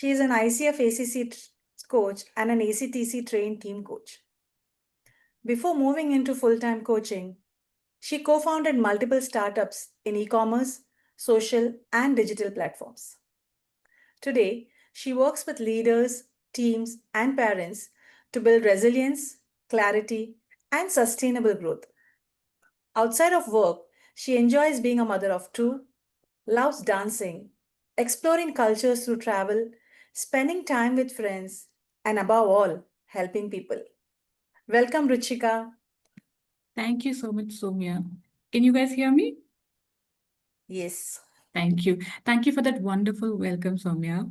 She is an ICF ACC coach and an ACTC trained team coach. Before moving into full-time coaching, she co-founded multiple startups in e-commerce, social, and digital platforms. Today, she works with leaders, teams, and parents to build resilience, clarity, and sustainable growth. Outside of work, she enjoys being a mother of two, loves dancing, exploring cultures through travel, spending time with friends, and above all, helping people. Welcome, Ruchikka. Thank you so much, Soumya. Can you guys hear me? Yes. Thank you. Thank you for that wonderful welcome, Soumya.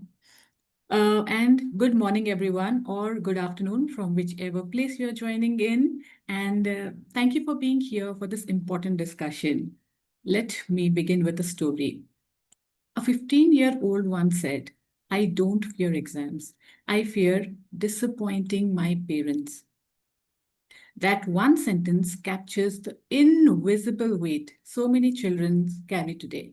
And good morning, everyone, or good afternoon from whichever place you're joining in. And thank you for being here for this important discussion. Let me begin with a story. A 15-year-old once said, I don't fear exams. I fear disappointing my parents. That one sentence captures the invisible weight so many children carry today.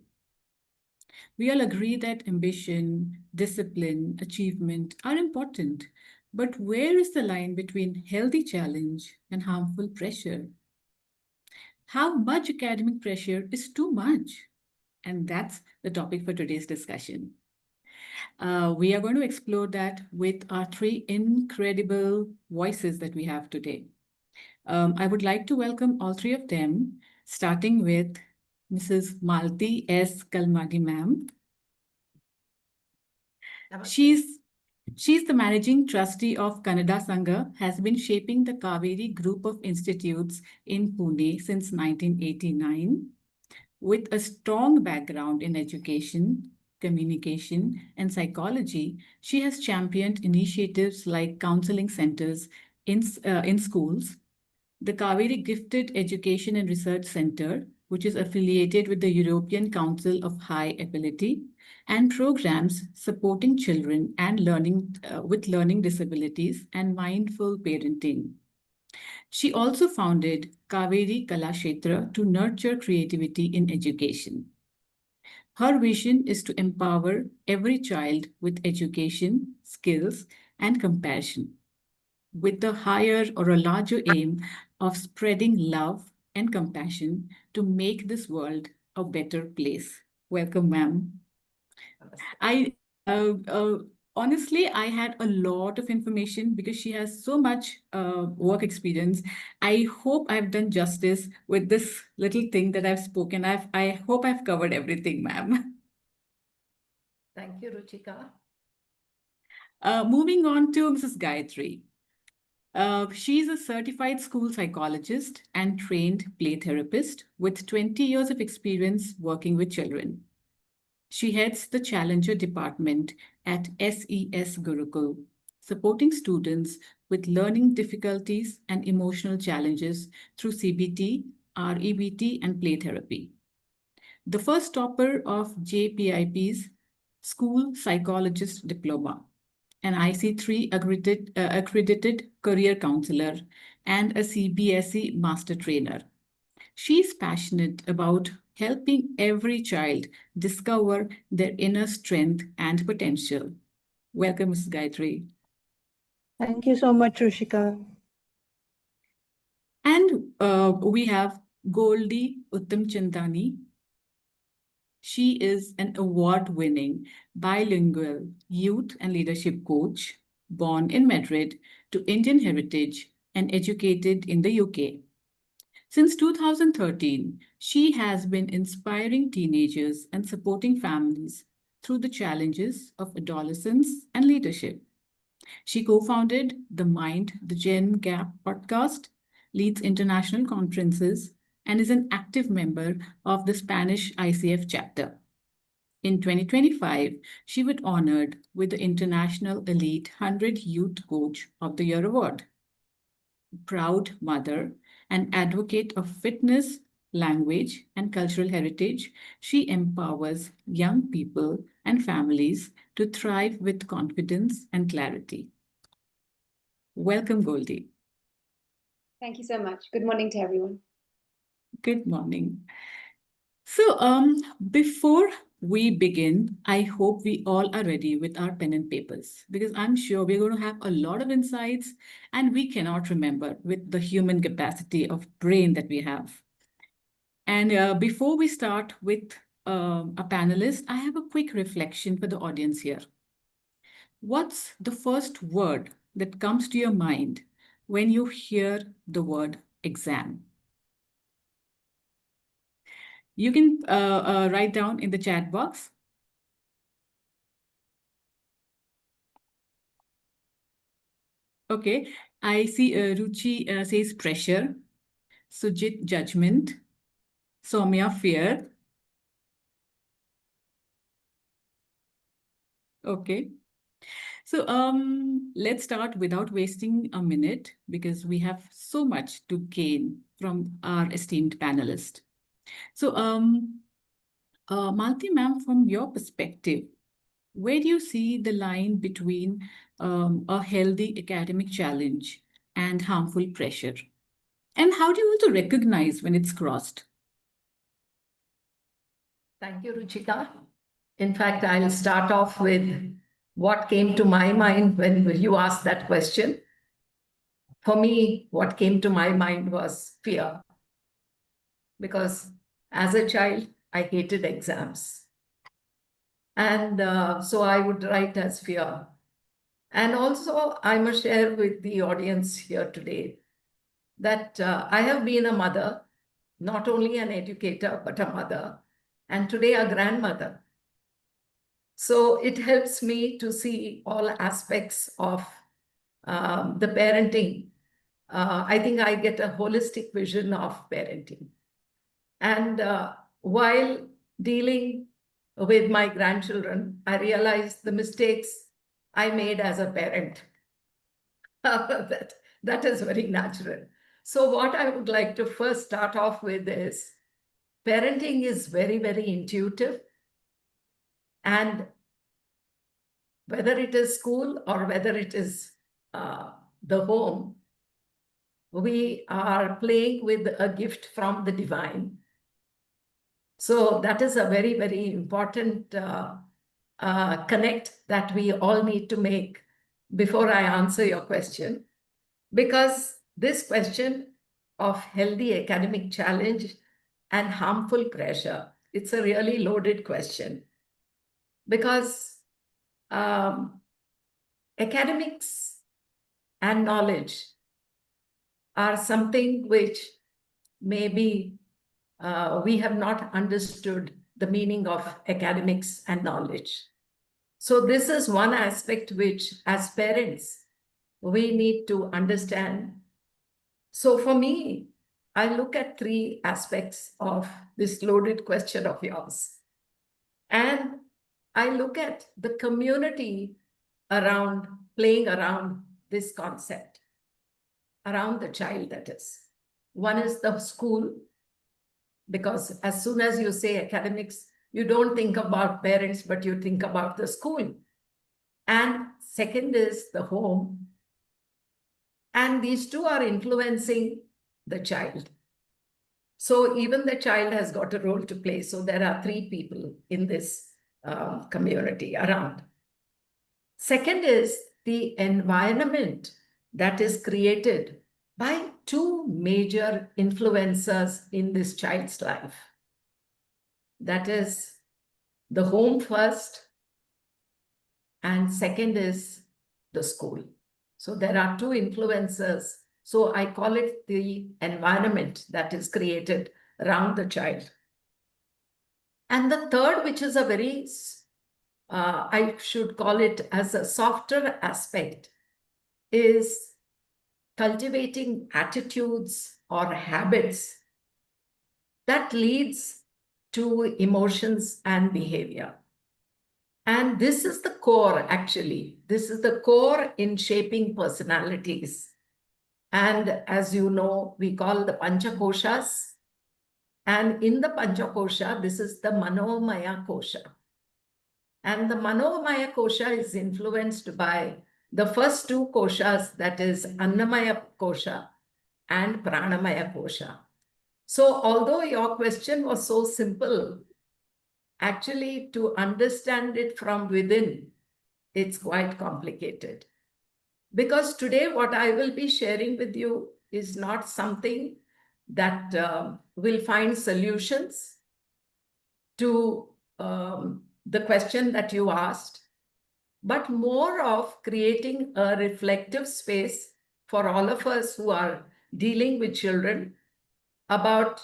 We all agree that ambition, discipline, achievement are important. But where is the line between healthy challenge and harmful pressure? How much academic pressure is too much? And that's the topic for today's discussion. We are going to explore that with our three incredible voices that we have today. I would like to welcome all three of them, starting with Mrs. Malati S. Kalmadi, ma'am. She's She's the managing trustee of Kannada Sangha, has been shaping the Kaveri group of institutes in Pune since 1989. With a strong background in education, communication, and psychology, she has championed initiatives like counseling centers in schools, the Kaveri Gifted Education and Research Center, which is affiliated with the European Council of High Ability, and programs supporting children and learning with learning disabilities and mindful parenting. She also founded Kaveri Kalakshetra to nurture creativity in education. Her vision is to empower every child with education, skills, and compassion, with a higher or a larger aim of spreading love and compassion to make this world a better place. Welcome, ma'am. I honestly, I had a lot of information because she has so much work experience. I hope I've done justice with this little thing that I've spoken. I hope I've covered everything, ma'am. Thank you, Ruchika. Moving on to Mrs. Gayatri. She's a certified school psychologist and trained play therapist with 20 years of experience working with children. She heads the Challenger Department at SES Gurukul, supporting students with learning difficulties and emotional challenges through CBT, REBT, and play therapy. The first topper of JPIP's School Psychologist Diploma, an IC3 accredited career counselor, and a CBSE master trainer. She's passionate about helping every child discover their inner strength and potential. Welcome, Ms. Gayatri. Thank you so much, Ruchikka. And we have Goldie Uttamchandani. She is an award-winning bilingual youth and leadership coach, born in Madrid to Indian heritage and educated in the UK. Since 2013, she has been inspiring teenagers and supporting families through the challenges of adolescence and leadership. She co-founded the Mind the Gen Gap podcast, leads international conferences, and is an active member of the Spanish ICF chapter. In 2025, she was honored with the International Elite 100 Youth Coach of the Year award. Proud mother and advocate of fitness, language, and cultural heritage, she empowers young people and families to thrive with confidence and clarity. Welcome, Goldie. Thank you so much. Good morning to everyone. Good morning. So, before we begin, I hope we all are ready with our pen and papers, because I'm sure we're going to have a lot of insights and we cannot remember with the human capacity of brain that we have. And before we start with a panelist, I have a quick reflection for the audience here. What's the first word that comes to your mind when you hear the word exam? You can write down in the chat box. Okay, I see Ruchi says pressure, Sujit judgment, Soumya fear. Okay. So let's start without wasting a minute because we have so much to gain from our esteemed panelist. So Malati ma'am, from your perspective, where do you see the line between a healthy academic challenge and harmful pressure? And how do you also recognize when it's crossed? Thank you, Ruchikka. In fact, I'll start off with what came to my mind when you asked that question. For me, what came to my mind was fear. Because as a child, I hated exams. And so I would write as fear. And also, I must share with the audience here today that I have been a mother, not only an educator, but a mother, and today a grandmother. So it helps me to see all aspects of the parenting. I think I get a holistic vision of parenting. And while dealing with my grandchildren, I realized the mistakes I made as a parent. That is very natural. So what I would like to first start off with is parenting is very, very intuitive. And whether it is school or whether it is the home, we are playing with a gift from the divine. So that is a very, very important connect that we all need to make before I answer your question. Because this question of healthy academic challenge and harmful pressure, it's a really loaded question. Because academics and knowledge are something which maybe we have not understood the meaning of academics and knowledge. So this is one aspect which, as parents, we need to understand. So for me, I look at three aspects of this loaded question of yours. And I look at the community around, playing around this concept, around the child, that is. One is the school, because as soon as you say academics, you don't think about parents, but you think about the school. And second is the home. And these two are influencing the child. So even the child has got a role to play. So there are three people in this community around. Second is the environment that is created by two major influencers in this child's life. That is the home first, and second is the school. So there are two influencers. So I call it the environment that is created around the child. And the third, which is a very, I should call it as a softer aspect, is cultivating attitudes or habits that leads to emotions and behavior. And this is the core, actually. This is the core in shaping personalities. And as you know, we call the Panchakoshas. And in the Panchakosha, this is the Manomaya Kosha. And the Manomaya Kosha is influenced by the first two koshas, that is Annamaya Kosha and Pranamaya Kosha. So although your question was so simple, actually to understand it from within, it's quite complicated. Because today what I will be sharing with you is not something that will find solutions to the question that you asked, but more of creating a reflective space for all of us who are dealing with children about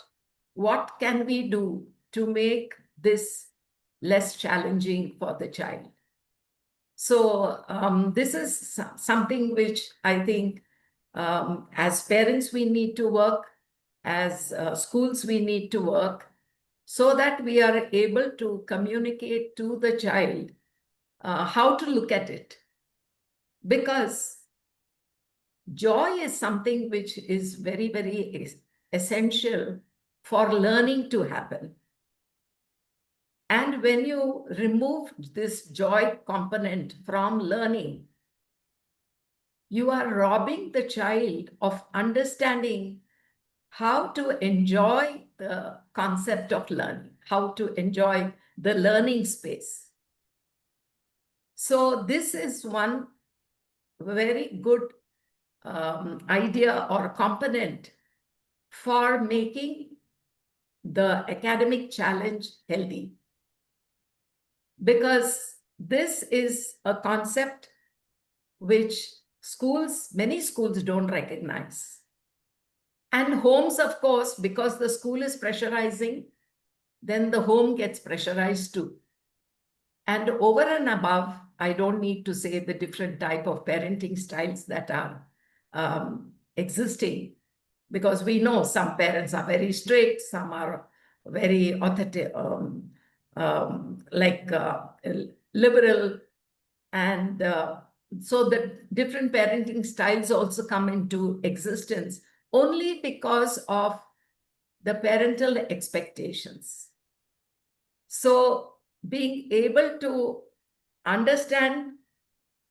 what can we do to make this less challenging for the child. So this is something which I think as parents we need to work, as schools we need to work, so that we are able to communicate to the child how to look at it. Because joy is something which is very, very essential for learning to happen. And when you remove this joy component from learning, you are robbing the child of understanding how to enjoy the concept of learning, how to enjoy the learning space. So this is one very good idea or component for making the academic challenge healthy. Because this is a concept which many schools don't recognize. And homes, of course, because the school is pressurizing, then the home gets pressurized too. And over and above, I don't need to say the different type of parenting styles that are existing, because we know some parents are very strict, some are very authentic, liberal, and so the different parenting styles also come into existence only because of the parental expectations. So being able to understand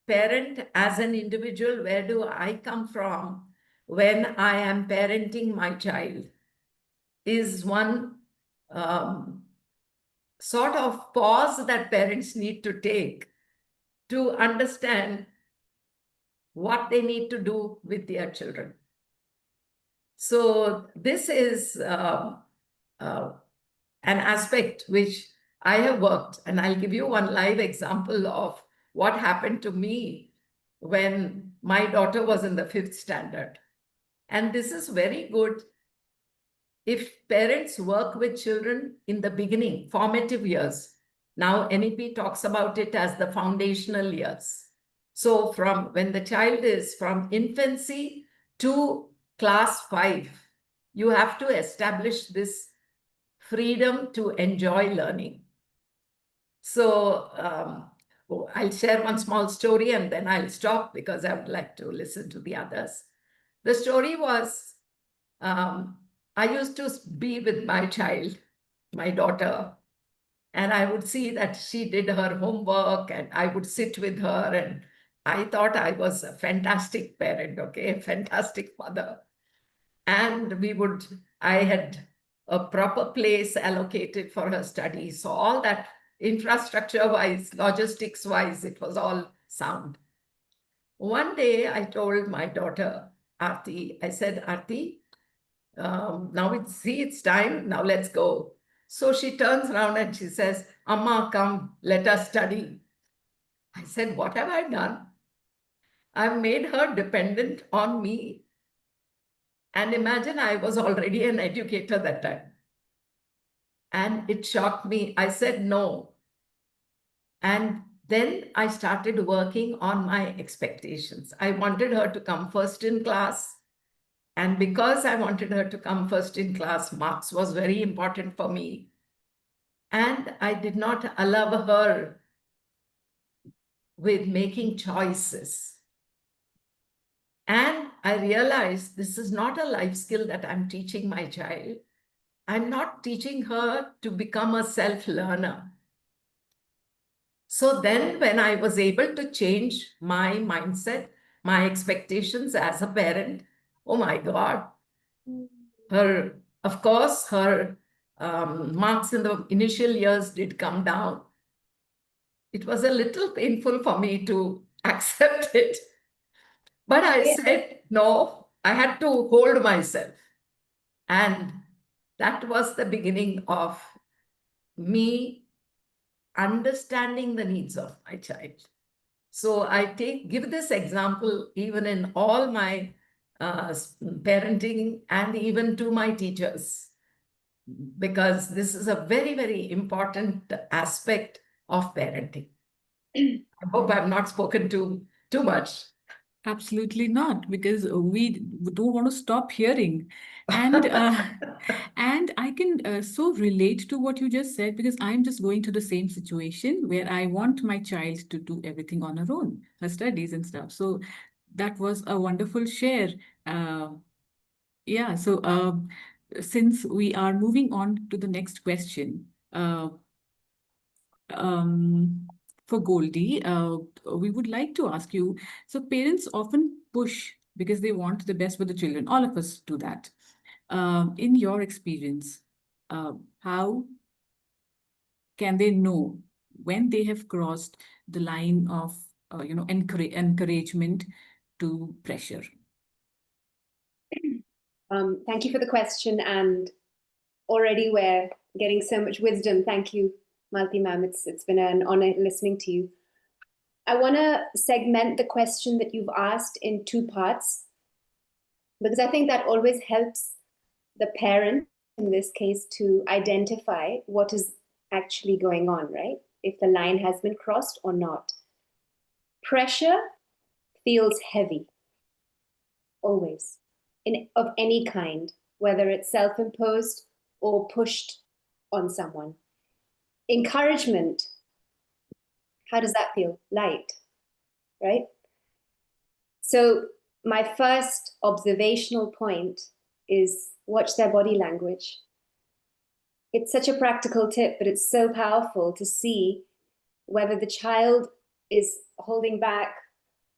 parent as an individual, where do I come from when I am parenting my child, is one sort of pause that parents need to take to understand what they need to do with their children. So this is an aspect which I have worked, and I'll give you one live example of what happened to me when my daughter was in the 5th standard. And this is very good if parents work with children in the beginning, formative years. Now NEP talks about it as the foundational years. So from when the child is from infancy to class 5, you have to establish this freedom to enjoy learning. So I'll share one small story and then I'll stop because I would like to listen to the others. The story was, I used to be with my child, my daughter, and I would see that she did her homework and I would sit with her, and I thought I was a fantastic parent, okay, a fantastic mother. And I had a proper place allocated for her studies. So all that infrastructure-wise, logistics-wise, it was all sound. One day I told my daughter, Aarti, I said, Aarti, now it's time, now let's go. So she turns around and she says, Amma, come, let us study. I said, what have I done? I've made her dependent on me. And imagine I was already an educator that time. And it shocked me. I said no. And then I started working on my expectations. I wanted her to come first in class. And because I wanted her to come first in class, marks was very important for me. And I did not allow her with making choices. And I realized this is not a life skill that I'm teaching my child. I'm not teaching her to become a self-learner. So then when I was able to change my mindset, my expectations as a parent, oh my God, of course, her marks in the initial years did come down, it was a little painful for me to accept it. But I said, no, I had to hold myself. And that was the beginning of me understanding the needs of my child. So I give this example even in all my parenting and even to my teachers, because this is a very, very important aspect of parenting. I hope I've not spoken too much. Absolutely not, because we don't want to stop hearing. And and I can so relate to what you just said, because I'm just going through the same situation where I want my child to do everything on her own, her studies and stuff. So that was a wonderful share. Yeah, so since we are moving on to the next question, for Goldie, we would like to ask you, so parents often push because they want the best for the children. All of us do that. In your experience, how can they know when they have crossed the line of, encouragement to pressure? Thank you for the question, and already we're getting so much wisdom. Thank you, Malati ma'am. It's been an honor listening to you. I want to segment the question that you've asked in two parts, because I think that always helps the parent, in this case, to identify what is actually going on, right? If the line has been crossed or not. Pressure feels heavy, always, of any kind, whether it's self-imposed or pushed on someone. Encouragement, how does that feel? Light, right? So my first observational point is watch their body language. It's such a practical tip, but it's so powerful to see whether the child is holding back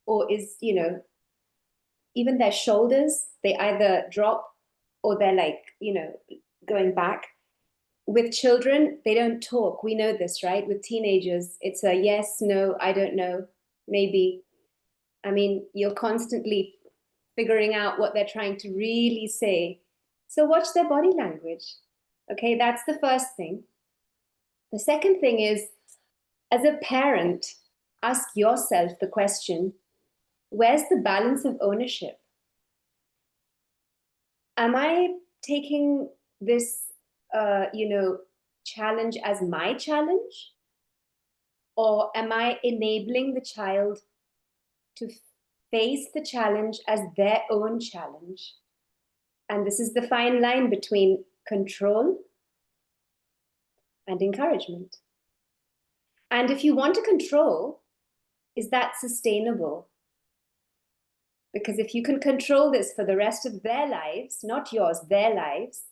or is, even their shoulders, they either drop or they're like, going back. With children, they don't talk. We know this, right? With teenagers, it's a yes, no, I don't know, maybe. I mean, you're constantly figuring out what they're trying to really say. So watch their body language. Okay, that's the first thing. The second thing is, as a parent, ask yourself the question, where's the balance of ownership? Am I taking this, challenge as my challenge? Or am I enabling the child to face the challenge as their own challenge? And this is the fine line between control and encouragement. And if you want to control, is that sustainable? Because if you can control this for the rest of their lives, not yours, their lives,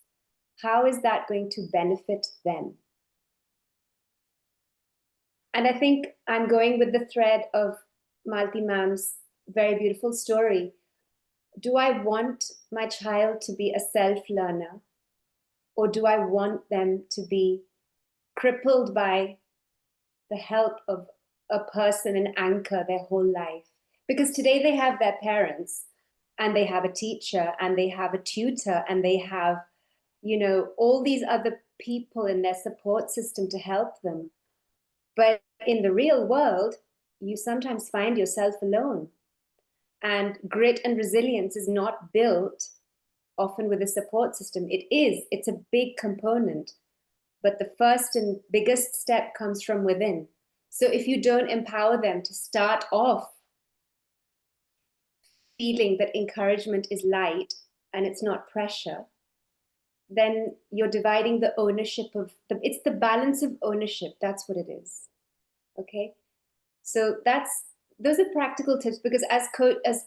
how is that going to benefit them? And I think I'm going with the thread of Malati ma'am's very beautiful story. Do I want my child to be a self-learner, or do I want them to be crippled by the help of a person, an anchor, their whole life? Because today they have their parents, and they have a teacher, and they have a tutor, and they have, all these other people in their support system to help them. But in the real world, you sometimes find yourself alone. And grit and resilience is not built often with a support system. It's a big component. But the first and biggest step comes from within. So if you don't empower them to start off feeling that encouragement is light and it's not pressure, then you're dividing the ownership of it's the balance of ownership. That's what it is. Okay. So those are practical tips, because as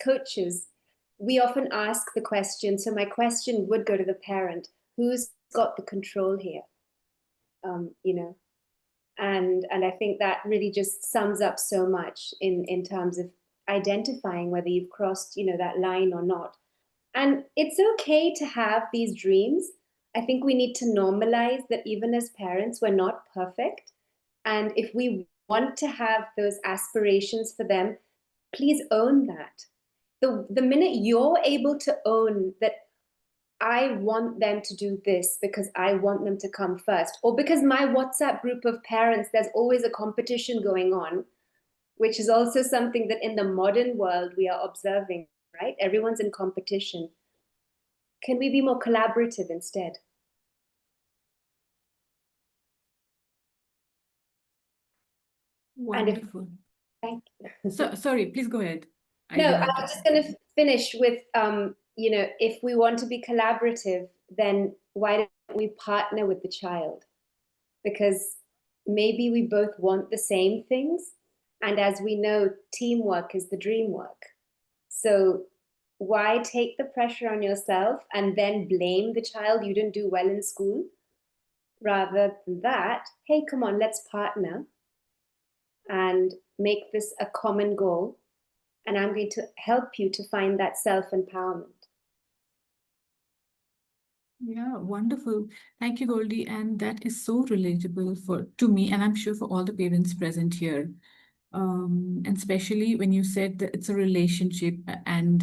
coaches, we often ask the question. So my question would go to the parent, who's got the control here? And I think that really just sums up so much in terms of identifying whether you've crossed, that line or not. And it's okay to have these dreams. I think we need to normalize that even as parents, we're not perfect. And if we want to have those aspirations for them, please own that. The minute you're able to own that I want them to do this because I want them to come first, or because my WhatsApp group of parents, there's always a competition going on, which is also something that in the modern world we are observing, right? Everyone's in competition. Can we be more collaborative instead? Wonderful. Thank you. Sorry, please go ahead. No, I was just going to finish with, if we want to be collaborative, then why don't we partner with the child? Because maybe we both want the same things. And as we know, teamwork is the dream work. So why take the pressure on yourself and then blame the child you didn't do well in school? Rather than that, hey, come on, let's partner and make this a common goal. And I'm going to help you to find that self-empowerment. Yeah, wonderful. Thank you, Goldie. And that is so relatable to me, and I'm sure for all the parents present here. And especially when you said that it's a relationship and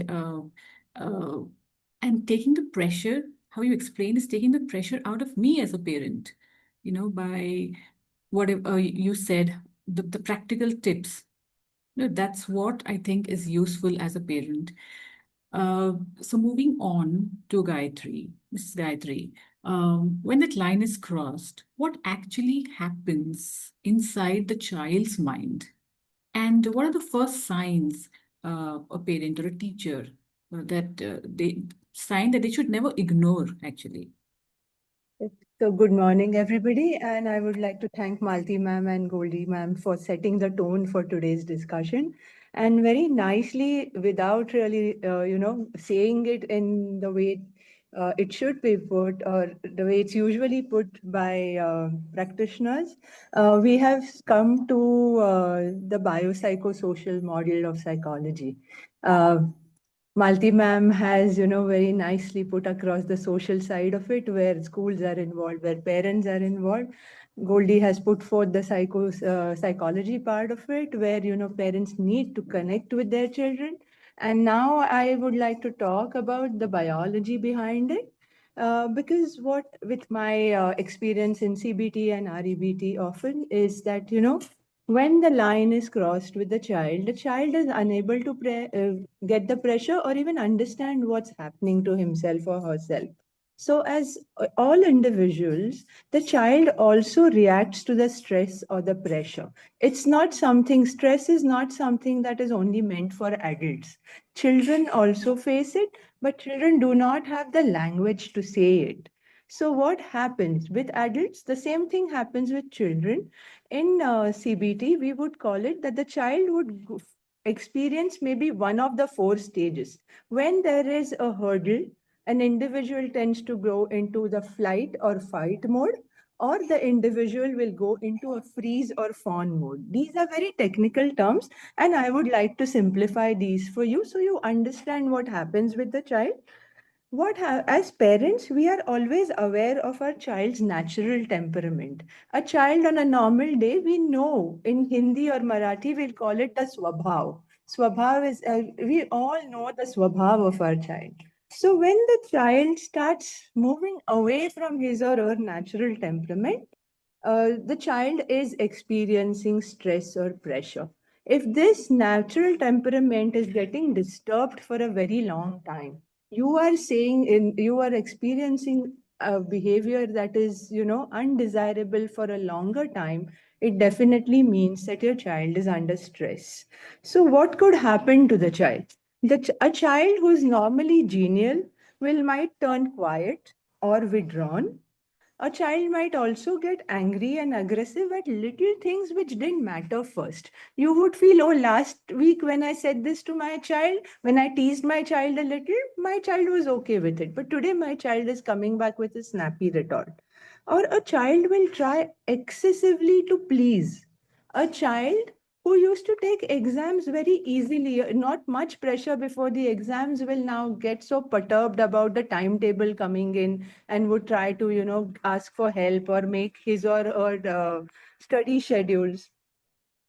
taking the pressure, how you explain is taking the pressure out of me as a parent, by whatever you said, the practical tips. That's what I think is useful as a parent. So moving on to Gayatri, Mrs. Gayatri, when that line is crossed, what actually happens inside the child's mind? And what are the first signs a parent or a teacher they should never ignore, actually? So good morning, everybody. And I would like to thank Malati ma'am and Goldie ma'am for setting the tone for today's discussion. And very nicely, without really, saying it in the way it should be put or the way it's usually put by practitioners, we have come to the biopsychosocial model of psychology. Malti ma'am has, very nicely put across the social side of it, where schools are involved, where parents are involved. Goldie has put forth the psychology part of it, where, parents need to connect with their children. And now I would like to talk about the biology behind it. Because what with my experience in CBT and REBT often is that, when the line is crossed with the child is unable to get the pressure or even understand what's happening to himself or herself. So, as all individuals, the child also reacts to the stress or the pressure. Stress is not something that is only meant for adults. Children also face it, but children do not have the language to say it. So, what happens with adults? The same thing happens with children. In CBT, we would call it that the child would experience maybe one of the four stages. When there is a hurdle, an individual tends to go into the flight or fight mode, or the individual will go into a freeze or fawn mode. These are very technical terms, and I would like to simplify these for you so you understand what happens with the child. As parents, we are always aware of our child's natural temperament. A child on a normal day, we know in Hindi or Marathi, we'll call it the swabhav. Swabhav is, we all know the swabhav of our child. So when the child starts moving away from his or her natural temperament, the child is experiencing stress or pressure. If this natural temperament is getting disturbed for a very long time, you are experiencing a behavior that is, undesirable for a longer time, it definitely means that your child is under stress. So what could happen to the child? A child who is normally genial might turn quiet or withdrawn. A child might also get angry and aggressive at little things which didn't matter first. You would feel, oh, last week when I said this to my child, when I teased my child a little, my child was okay with it. But today my child is coming back with a snappy retort. Or a child will try excessively to please. A child who used to take exams very easily, not much pressure before the exams, will now get so perturbed about the timetable coming in and would try to, ask for help or make his or her study schedules.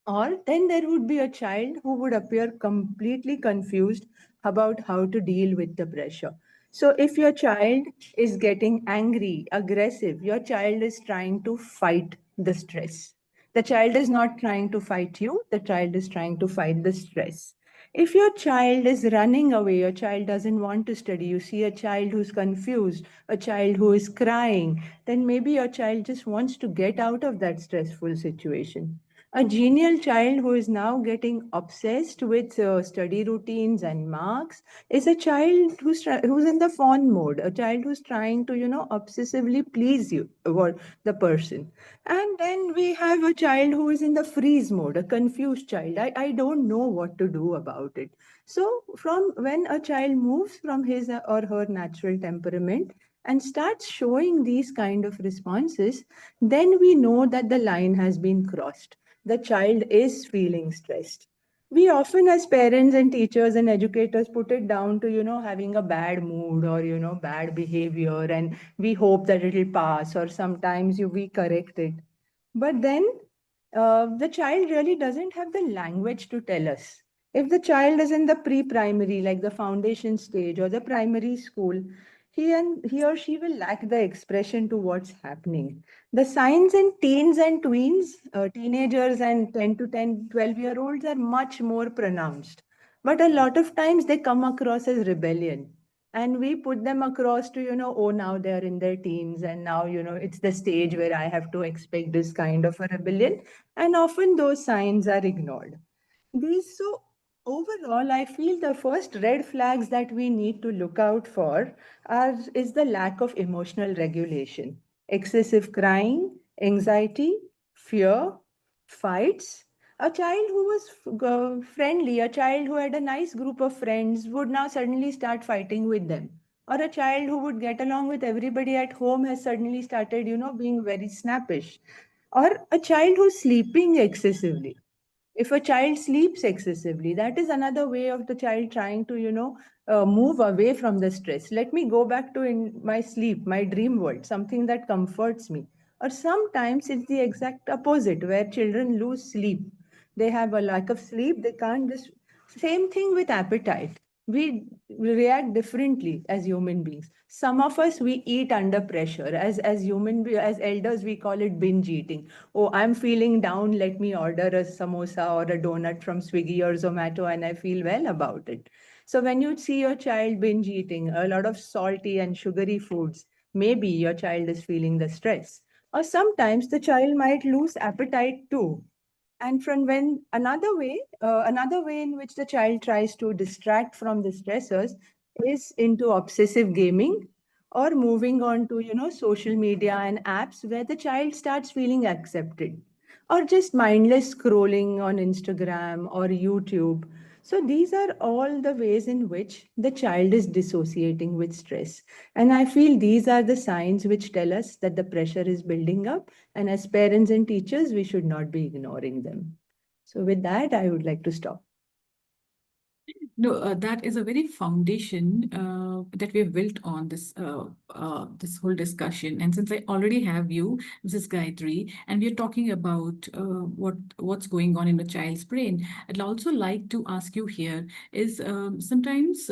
Or then there would be a child who would appear completely confused about how to deal with the pressure. So, if your child is getting angry, aggressive, your child is trying to fight the stress. The child is not trying to fight you, the child is trying to fight the stress. If your child is running away, your child doesn't want to study, you see a child who's confused, a child who is crying, then maybe your child just wants to get out of that stressful situation. A genial child who is now getting obsessed with study routines and marks is a child who's in the fawn mode, a child who's trying to, obsessively please you or the person. And then we have a child who is in the freeze mode, a confused child. I don't know what to do about it. So, from when a child moves from his or her natural temperament and starts showing these kind of responses, then we know that the line has been crossed. The child is feeling stressed. We often, as parents and teachers and educators, put it down to, having a bad mood or, bad behavior, and we hope that it'll pass, or sometimes we correct it. But then the child really doesn't have the language to tell us. If the child is in the pre-primary, like the foundation stage or the primary school, he or she will lack the expression to what's happening. The signs in teens and tweens, teenagers and 10 to 10, 12-year-olds are much more pronounced. But a lot of times they come across as rebellion. And we put them across to, oh, now they're in their teens and now, it's the stage where I have to expect this kind of a rebellion. And often those signs are ignored. So overall, I feel the first red flags that we need to look out for is the lack of emotional regulation, excessive crying, anxiety, fear, fights. A child who was friendly, a child who had a nice group of friends would now suddenly start fighting with them. Or a child who would get along with everybody at home has suddenly started, being very snappish. Or a child who's sleeping excessively. If a child sleeps excessively, that is another way of the child trying to, move away from the stress. Let me go back to in my sleep, my dream world, something that comforts me. Or sometimes it's the exact opposite, where children lose sleep. They have a lack of sleep. They can't just. Same thing with appetite. We react differently as human beings. Some of us, we eat under pressure. As elders, we call it binge eating. Oh, I'm feeling down, let me order a samosa or a donut from Swiggy or Zomato, and I feel well about it. So when you see your child binge eating a lot of salty and sugary foods, maybe your child is feeling the stress. Or sometimes the child might lose appetite too. And from when another way in which the child tries to distract from the stressors is into obsessive gaming, or moving on to, social media and apps where the child starts feeling accepted, or just mindless scrolling on Instagram or YouTube. So these are all the ways in which the child is dissociating with stress. And I feel these are the signs which tell us that the pressure is building up. And as parents and teachers, we should not be ignoring them. So with that, I would like to stop. No, that is a very foundation that we have built on this whole discussion. And since I already have you, Mrs. Gayatri, and we are talking about what's going on in a child's brain, I'd also like to ask you here is sometimes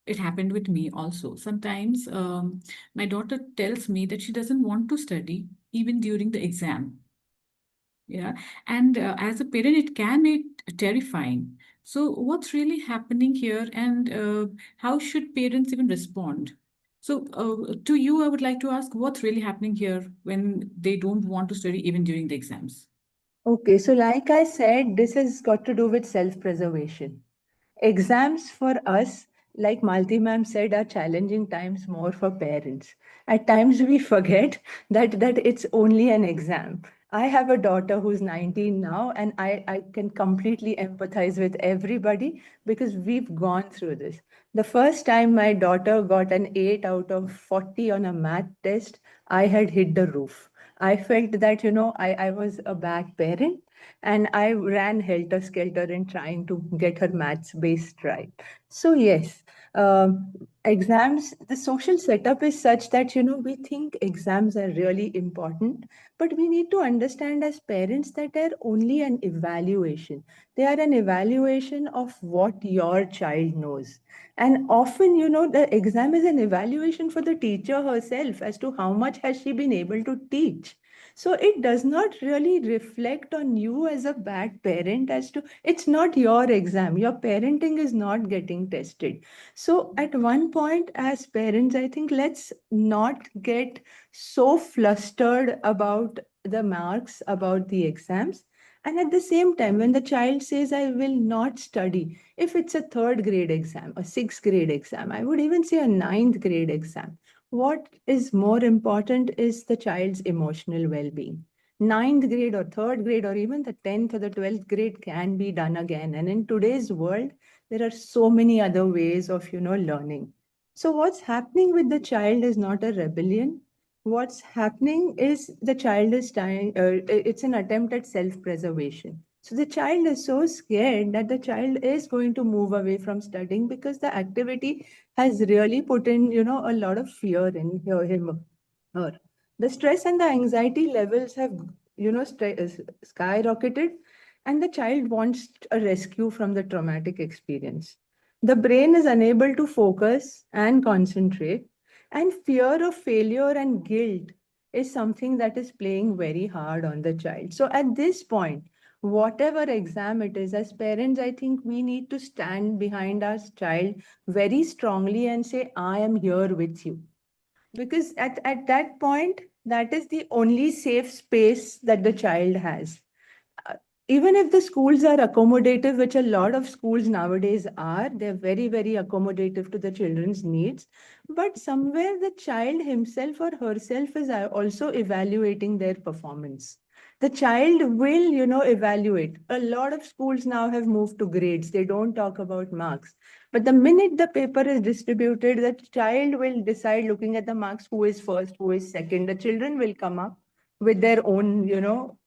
it happened with me also. Sometimes my daughter tells me that she doesn't want to study even during the exam. Yeah. And as a parent, it can be terrifying. So, what's really happening here, and how should parents even respond? So, to you, I would like to ask what's really happening here when they don't want to study even during the exams? Okay, so like I said, this has got to do with self-preservation. Exams for us, like Malti ma'am said, are challenging times more for parents. At times we forget that it's only an exam. I have a daughter who's 19 now, and I can completely empathize with everybody because we've gone through this. The first time my daughter got an 8 out of 40 on a math test, I had hit the roof. I felt that, I was a bad parent. And I ran helter-skelter in trying to get her maths based right. So yes, exams, the social setup is such that, we think exams are really important, but we need to understand as parents that they're only an evaluation. They are an evaluation of what your child knows. And often, the exam is an evaluation for the teacher herself as to how much has she been able to teach. So it does not really reflect on you as a bad parent as to it's not your exam. Your parenting is not getting tested. So at one point, as parents, I think let's not get so flustered about the marks, about the exams. And at the same time, when the child says, I will not study, if it's a third grade exam, a sixth grade exam, I would even say a ninth grade exam, what is more important is the child's emotional well-being. Ninth grade or third grade or even the 10th or the 12th grade can be done again. And in today's world, there are so many other ways of, learning. So what's happening with the child is not a rebellion. What's happening is the child is trying, it's an attempt at self-preservation. So the child is so scared that the child is going to move away from studying because the activity has really put in, a lot of fear in him, her. The stress and the anxiety levels have, skyrocketed, and the child wants a rescue from the traumatic experience. The brain is unable to focus and concentrate, and fear of failure and guilt is something that is playing very hard on the child. So at this point, whatever exam it is, as parents, I think we need to stand behind our child very strongly and say, I am here with you. Because at that point, that is the only safe space that the child has. Uh, Even if the schools are accommodative, which a lot of schools nowadays are, they're very, very accommodative to the children's needs. But somewhere the child himself or herself is also evaluating their performance. The child will, evaluate. A lot of schools now have moved to grades. They don't talk about marks. But the minute the paper is distributed, the child will decide, looking at the marks, who is first, who is second. The children will come up with their own,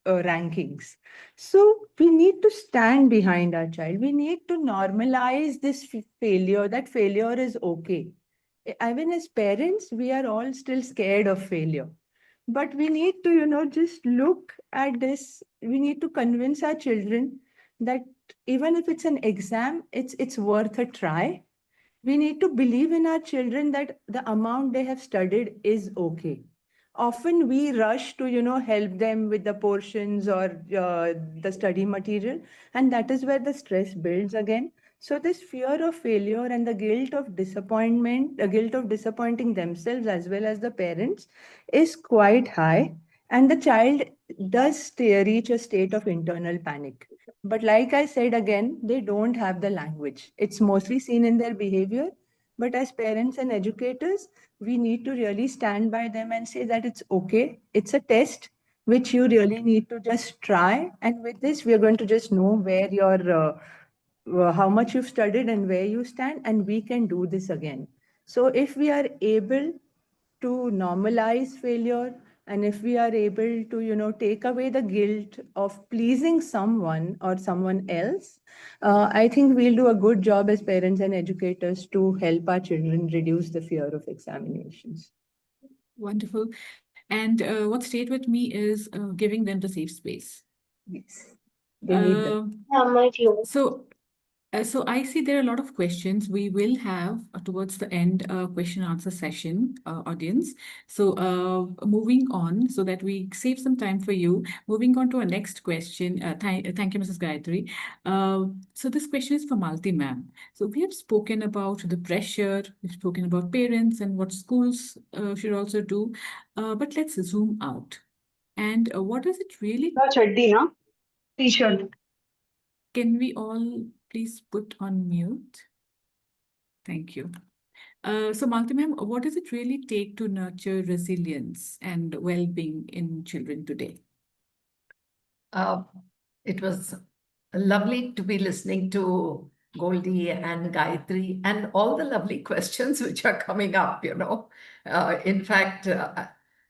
rankings. So we need to stand behind our child. We need to normalize this failure, that failure is okay. I mean, as parents, we are all still scared of failure. But we need to, just look at this. We need to convince our children that even if it's an exam, it's worth a try. We need to believe in our children that the amount they have studied is okay. Often we rush to, help them with the portions or the study material, and that is where the stress builds again. So this fear of failure and the guilt of disappointment, the guilt of disappointing themselves as well as the parents is quite high, and the child does reach a state of internal panic. But like I said again, they don't have the language. It's mostly seen in their behavior. But as parents and educators, we need to really stand by them and say that it's okay. It's a test which you really need to just try. And with this, we are going to just know where how much you've studied and where you stand, and we can do this again. So if we are able to normalize failure, and if we are able to take away the guilt of pleasing someone or someone else, I think we'll do a good job as parents and educators to help our children reduce the fear of examinations. Wonderful. And what stayed with me is giving them the safe space. Yes, they need that. So So I see there are a lot of questions. We will have towards the end a question answer session, audience. So moving on, so that we save some time for you. Moving on to our next question. Thank you, Mrs. Gayatri. So this question is for Malati ma'am. So we have spoken about the pressure. We've spoken about parents and what schools should also do. But let's zoom out. And what does it really? Chaddi, na? T-shirt. Can we all please put on mute? Thank you. So, Malti ma'am, what does it really take to nurture resilience and well-being in children today? It was lovely to be listening to Goldie and Gayatri and all the lovely questions which are coming up, In fact,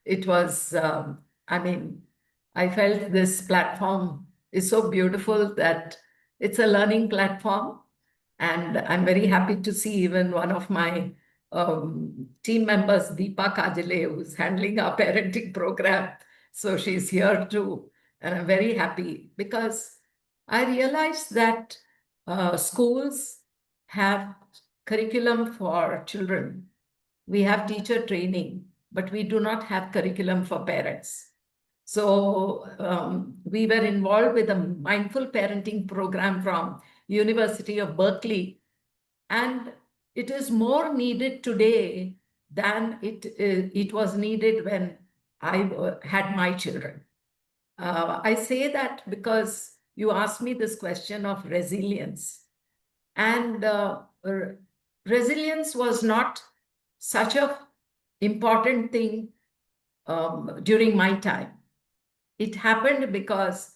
it was, I felt this platform is so beautiful that it's a learning platform. And I'm very happy to see even one of my team members, Deepa Kajale, who's handling our parenting program. So she's here too. And I'm very happy because I realized that schools have curriculum for children. We have teacher training, but we do not have curriculum for parents. So we were involved with a mindful parenting program from University of Berkeley, and it is more needed today than it was needed when I had my children. I say that because you asked me this question of resilience, and resilience was not such a important thing during my time. It happened because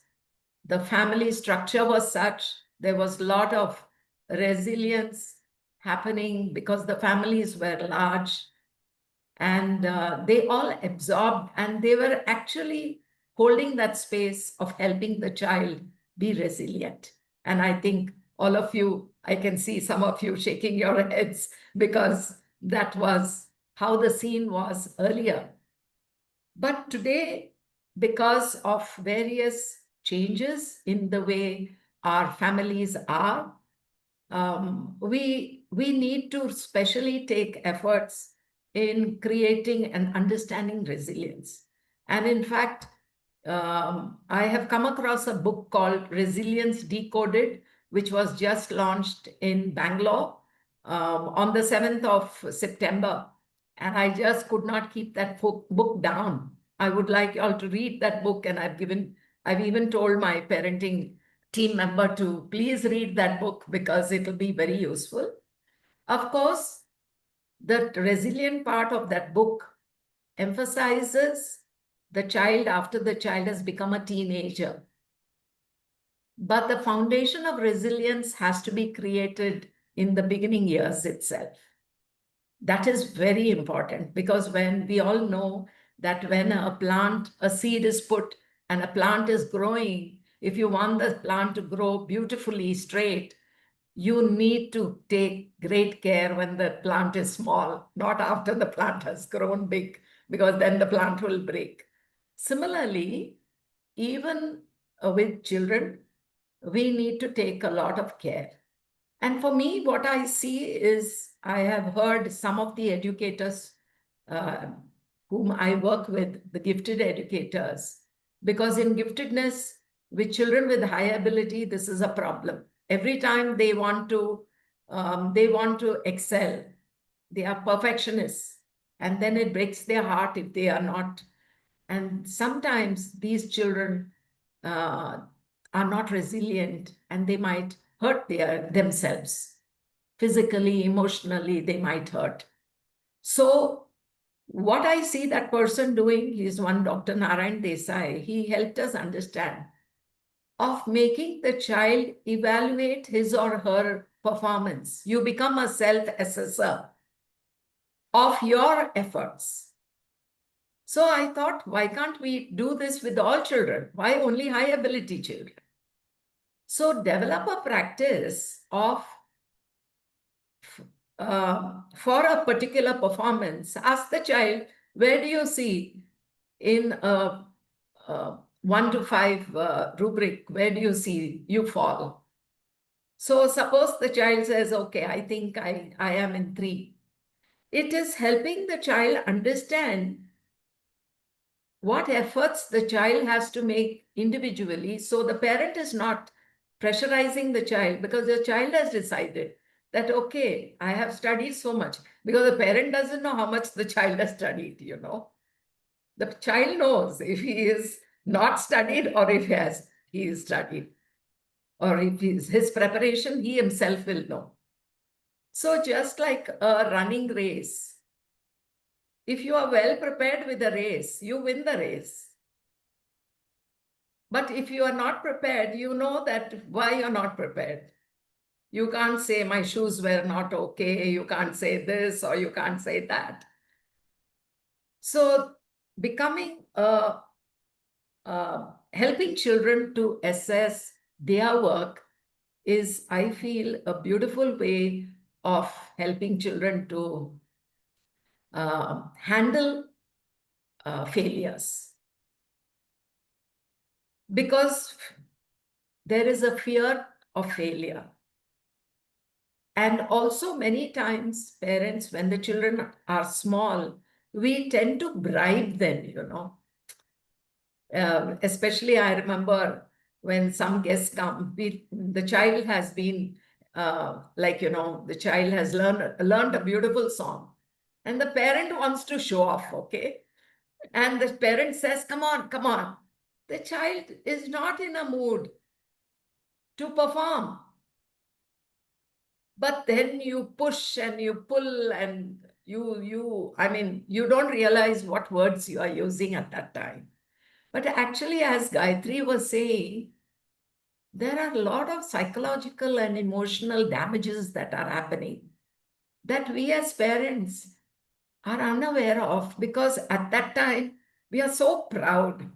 the family structure was such, there was a lot of resilience happening because the families were large, and they all absorbed, and they were actually holding that space of helping the child be resilient. And I think all of you, I can see some of you shaking your heads because that was how the scene was earlier. But today, because of various changes in the way our families are, we need to specially take efforts in creating and understanding resilience. And in fact, I have come across a book called Resilience Decoded, which was just launched in Bangalore on the 7th of September. And I just could not keep that book down. I would like you all to read that book, and I've even told my parenting team member to please read that book because it'll be very useful. Of course, the resilient part of that book emphasizes the child after the child has become a teenager. But the foundation of resilience has to be created in the beginning years itself. That is very important because when we all know that when a seed is put and a plant is growing, if you want the plant to grow beautifully straight, you need to take great care when the plant is small, not after the plant has grown big, because then the plant will break. Similarly, even with children, we need to take a lot of care. And for me, what I see is I have heard some of the educators whom I work with, the gifted educators, because in giftedness, with children with high ability, this is a problem. Every time they want to excel, they are perfectionists, and then it breaks their heart if they are not. And sometimes these children are not resilient, and they might hurt themselves. Physically, emotionally, they might hurt. So what I see that person doing, he's one Dr. Narayan Desai, he helped us understand of making the child evaluate his or her performance. You become a self-assessor of your efforts. So I thought, why can't we do this with all children? Why only high ability children? So develop a practice of, for a particular performance, ask the child, where do you see in a 1 to 5 rubric, where do you see you fall? So suppose the child says, okay, I think I am in 3. It is helping the child understand what efforts the child has to make individually. So the parent is not pressurizing the child because the child has decided that, okay, I have studied so much, because the parent doesn't know how much the child has studied, you know. The child knows if he is not studied or if he is studied, or if his preparation, he himself will know. So just like a running race, if you are well prepared with the race, you win the race. But if you are not prepared, you know that why you're not prepared. You can't say my shoes were not okay. You can't say this or you can't say that. So becoming a helping children to assess their work is, I feel, a beautiful way of helping children to handle failures. Because there is a fear of failure. And also many times parents, when the children are small, we tend to bribe them, you know. Especially I remember when some guests come, the child has been the child has learned a beautiful song, and the parent wants to show off, okay? And the parent says, come on, come on. The child is not in a mood to perform. But then you push and you pull and you don't realize what words you are using at that time. But actually, as Gayatri was saying, there are a lot of psychological and emotional damages that are happening that we as parents are unaware of, because at that time, we are so proud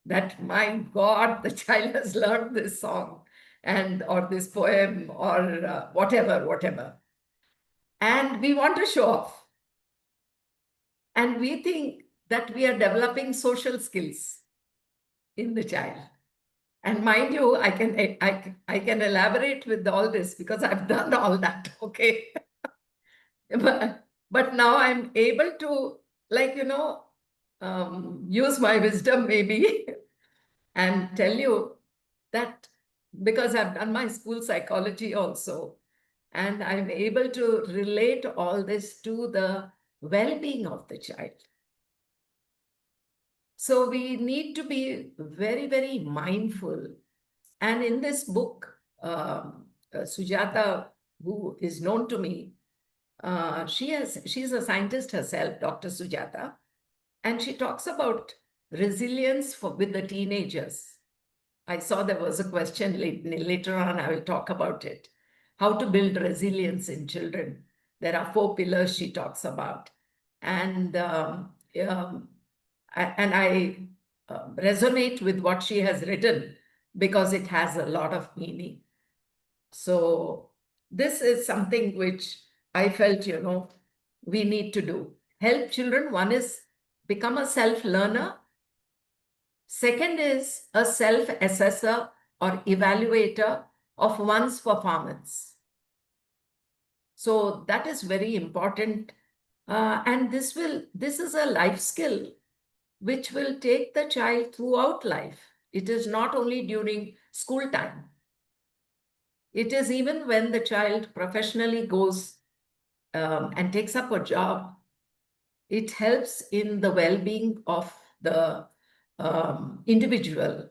that, my God, the child has learned this song or this poem or whatever. And we want to show off. And we think that we are developing social skills in the child. And mind you, I can elaborate with all this because I've done all that, okay? but now I'm able to, use my wisdom maybe and tell you that, because I've done my school psychology also, and I'm able to relate all this to the well-being of the child. So we need to be very, very mindful. And in this book, Sujata, who is known to me, she's a scientist herself, Dr. Sujata, and she talks about resilience with the teenagers. I saw there was a question later on, I will talk about it. How to build resilience in children. There are 4 pillars she talks about. And I resonate with what she has written because it has a lot of meaning. So this is something which I felt, we need to do. Help children. One is become a self-learner. Second is a self-assessor or evaluator of one's performance. So that is very important. And this is a life skill which will take the child throughout life. It is not only during school time. It is even when the child professionally goes and takes up a job. It helps in the well-being of the individual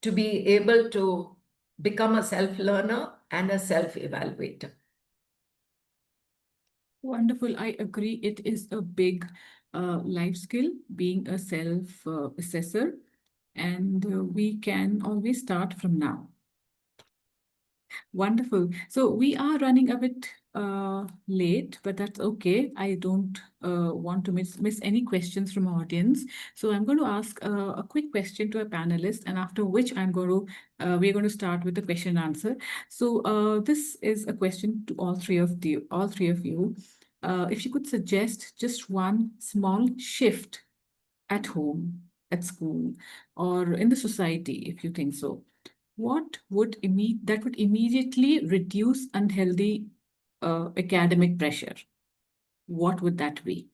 to be able to become a self-learner and a self-evaluator. Wonderful. I agree. It is a big life skill, being a self-assessor, and we can always start from now. Wonderful. So we are running a bit late, but that's okay. I don't want to miss any questions from our audience. So I'm going to ask a quick question to a panelist, and after which we're going to start with the question and answer. So this is a question to all three of you. If you could suggest just one small shift at home, at school, or in the society, if you think so, what would immediately reduce unhealthy academic pressure? What would that be?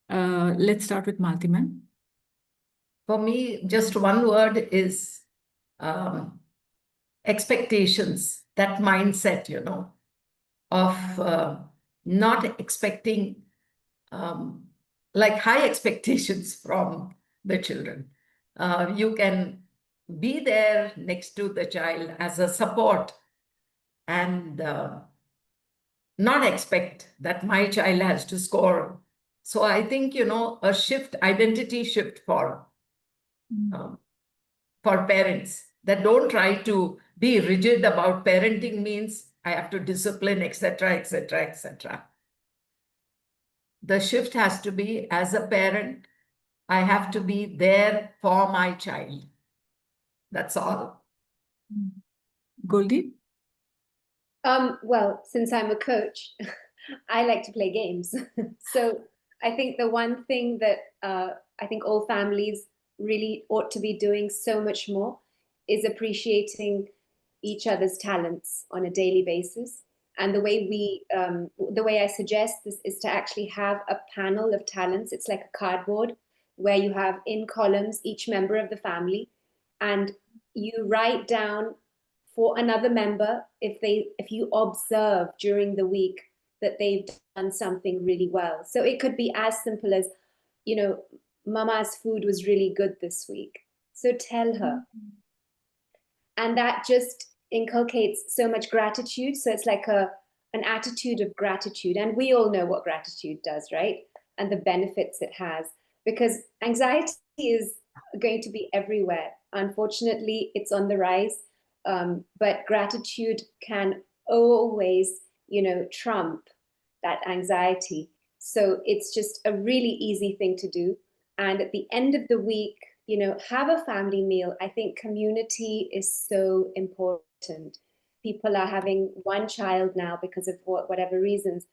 Let's start with Malati ma'am. For me, just one word is expectations, that mindset, of not expecting high expectations from the children. You can be there next to the child as a support and not expect that my child has to score. So I think, a identity shift for parents, that don't try to be rigid about parenting means I have to discipline, etc., etc., etc. The shift has to be, as a parent, I have to be there for my child. That's all. Goldie? Well, since I'm a coach, I like to play games. So I think the one thing that I think all families really ought to be doing so much more is appreciating each other's talents on a daily basis. And the way I suggest this is to actually have a panel of talents. It's like a cardboard where you have in columns each member of the family, and you write down for another member if you observe during the week that they've done something really well. So it could be as simple as, Mama's food was really good this week, so tell her. And that just inculcates so much gratitude. So it's like an attitude of gratitude, and we all know what gratitude does, right? And the benefits it has, because anxiety is going to be everywhere. Unfortunately, it's on the rise. But gratitude can always, trump that anxiety. So it's just a really easy thing to do. And at the end of the week, have a family meal. I think community is so important. People are having one child now because of whatever reasons.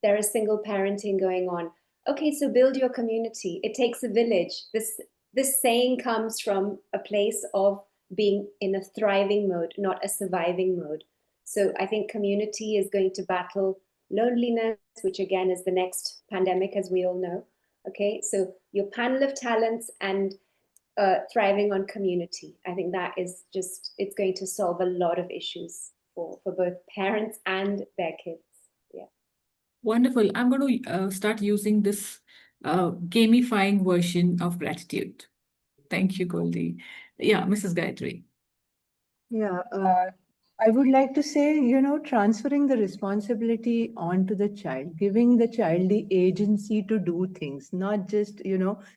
There is single parenting going on. Okay, so build your community. It takes a village. This saying comes from a place of being in a thriving mode, not a surviving mode. So I think community is going to battle loneliness, which again is the next pandemic, as we all know. Okay, so your panel of talents and thriving on community. I think that is it's going to solve a lot of issues for both parents and their kids. Yeah. Wonderful. I'm going to start using this gamifying version of gratitude. Thank you, Goldie. Yeah, Mrs. Gayatri. Yeah, I would like to say, transferring the responsibility onto the child, giving the child the agency to do things, not just,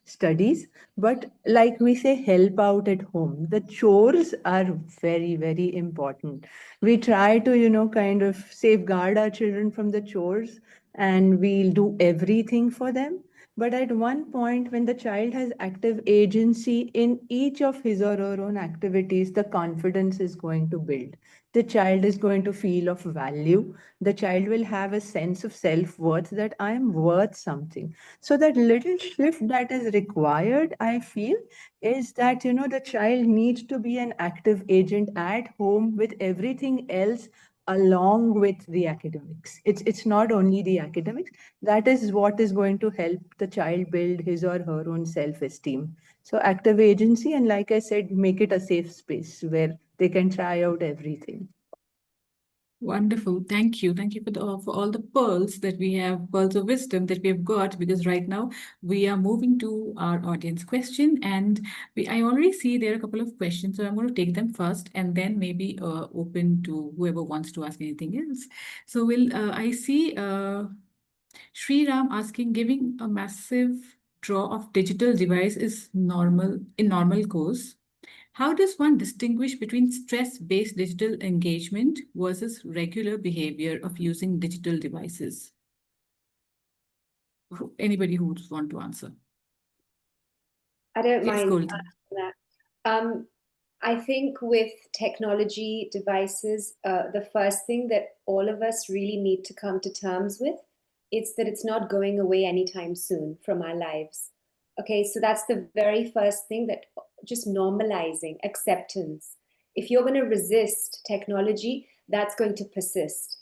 studies, but like we say, help out at home. The chores are very, very important. We try to, kind of safeguard our children from the chores, and we'll do everything for them. But at one point, when the child has active agency in each of his or her own activities, the confidence is going to build. The child is going to feel of value. The child will have a sense of self-worth, that I am worth something. So that little shift that is required, I feel, is that, the child needs to be an active agent at home with everything else along with the academics. It's not only the academics. That is what is going to help the child build his or her own self-esteem. So active agency, and like I said, make it a safe space where they can try out everything. Wonderful. Thank you. Thank you for all the pearls that we have, pearls of wisdom that we have got, because right now we are moving to our audience question, and I already see there are a couple of questions, so I'm going to take them first and then maybe open to whoever wants to ask anything else. So I see Sri Ram asking, giving a massive draw of digital device is normal in normal course. How does one distinguish between stress-based digital engagement versus regular behavior of using digital devices? Anybody who would want to answer? I don't Yes, mind Goldie. that. I think with technology devices, the first thing that all of us really need to come to terms with is that it's not going away anytime soon from our lives. Okay, so that's the very first thing, that just normalizing acceptance. If you're going to resist technology, that's going to persist.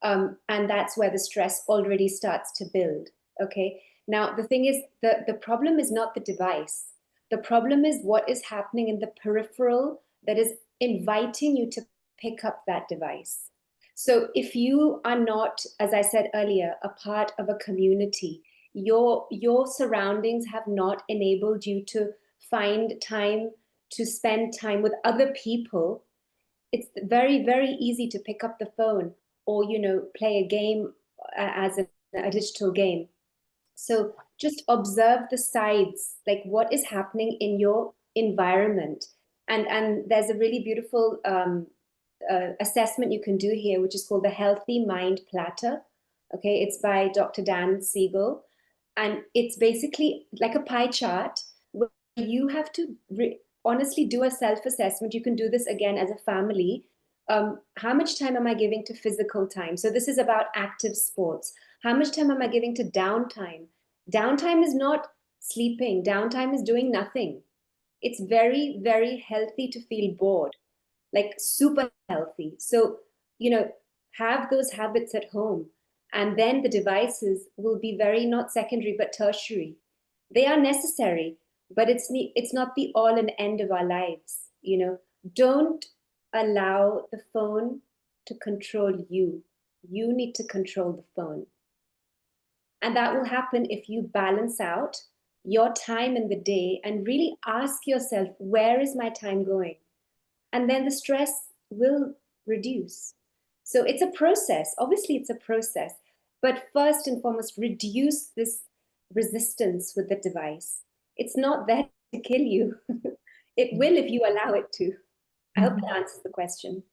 And that's where the stress already starts to build. Okay, now the thing is, the problem is not the device. The problem is what is happening in the peripheral that is inviting you to pick up that device. So if you are not, as I said earlier, a part of a community, your surroundings have not enabled you to find time to spend time with other people, it's very, very easy to pick up the phone or, play a game as a digital game. So just observe the sides, like what is happening in your environment. And there's a really beautiful assessment you can do here, which is called the Healthy Mind Platter. Okay, it's by Dr. Dan Siegel. And it's basically like a pie chart where you have to honestly do a self-assessment. You can do this again as a family. How much time am I giving to physical time? So this is about active sports. How much time am I giving to downtime? Downtime is not sleeping. Downtime is doing nothing. It's very, very healthy to feel bored, like super healthy. So, have those habits at home. And then the devices will be very not secondary, but tertiary. They are necessary, but it's not the all and end of our lives. Don't allow the phone to control you. You need to control the phone. And that will happen if you balance out your time in the day and really ask yourself, where is my time going? And then the stress will reduce. So it's a process. Obviously, it's a process. But first and foremost, reduce this resistance with the device. It's not there to kill you. It will if you allow it to. I hope that answers the question.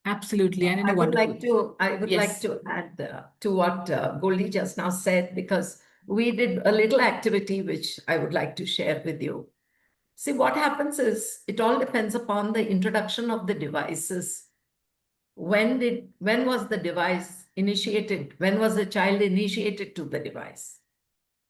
Absolutely. And in I a would wonderful. like to add to what Goldie just now said, because we did a little activity which I would like to share with you. See, what happens is it all depends upon the introduction of the devices. When was the device initiated? When was the child initiated to the device?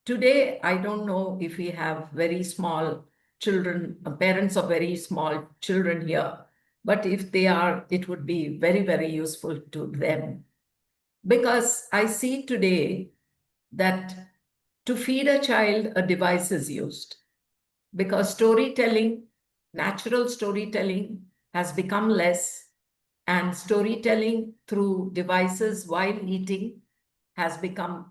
Today, I don't know if we have very small children, parents of very small children here, but if they are, it would be very, very useful to them. Because I see today that to feed a child, a device is used. Because storytelling, natural storytelling has become less, and storytelling through devices while eating has become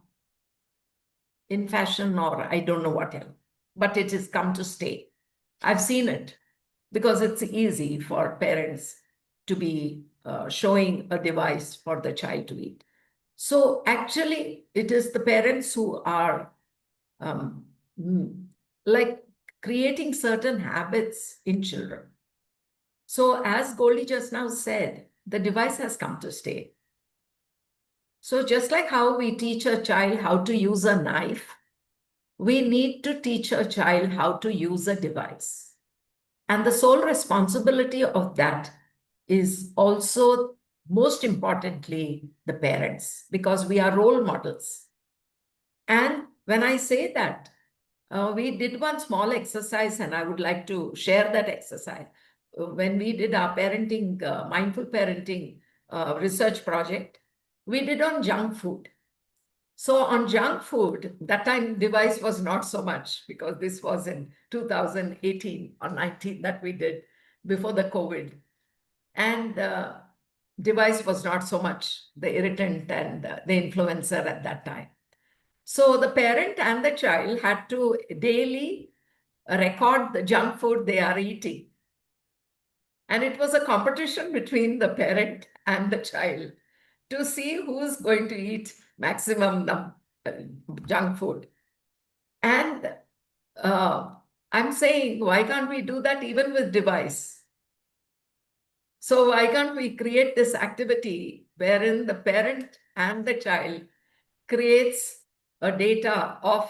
in fashion, or I don't know what else, but it has come to stay. I've seen it because it's easy for parents to be showing a device for the child to eat. So actually, it is the parents who are like creating certain habits in children. So as Goldie just now said, the device has come to stay. So just like how we teach a child how to use a knife, we need to teach a child how to use a device. And the sole responsibility of that is also, most importantly, the parents, because we are role models. And when I say that, we did one small exercise, and I would like to share that exercise. When we did our parenting, mindful parenting research project, we did on junk food. So on junk food, that time device was not so much, because this was in 2018 or 19 that we did before the COVID. And device was not so much the irritant and the influencer at that time. So the parent and the child had to daily record the junk food they are eating. And it was a competition between the parent and the child to see who's going to eat maximum junk food. And I'm saying, why can't we do that even with device? So why can't we create this activity wherein the parent and the child creates a data of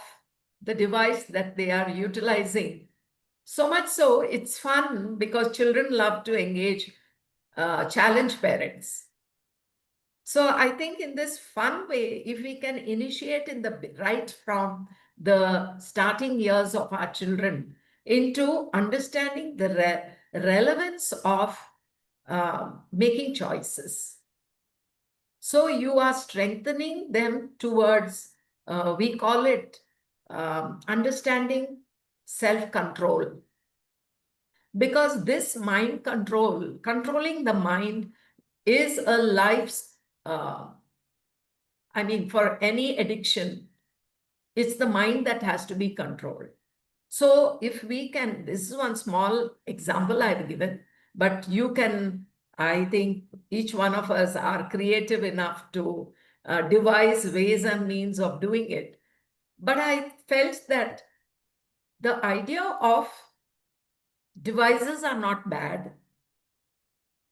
the device that they are utilizing? So much so, it's fun because children love to engage, challenge parents. So I think in this fun way, if we can initiate in the right from the starting years of our children into understanding the relevance of making choices. So you are strengthening them towards, we call it understanding self-control. Because this mind control, controlling the mind is a life's, for any addiction, it's the mind that has to be controlled. So if we can, this is one small example I've given, but you can, I think each one of us are creative enough to devise ways and means of doing it. But I felt that the idea of devices are not bad,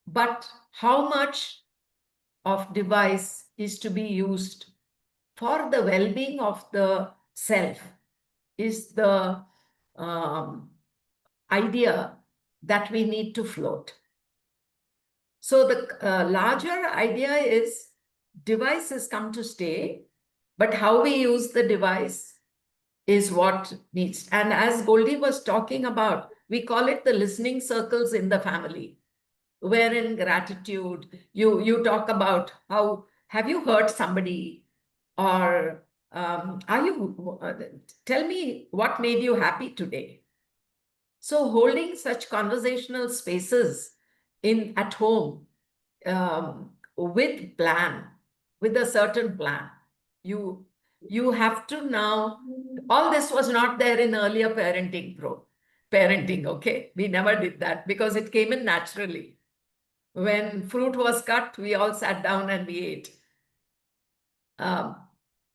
but how much of device is to be used for the well-being of the self is the idea that we need to float. So the larger idea is devices come to stay, but how we use the device is what needs. And as Goldie was talking about, we call it the listening circles in the family, wherein gratitude, you talk about how, have you hurt somebody? Or tell me what made you happy today? So holding such conversational spaces at home with a certain plan, you have to now, all this was not there in earlier parenting, okay? We never did that because it came in naturally. When fruit was cut, we all sat down and we ate.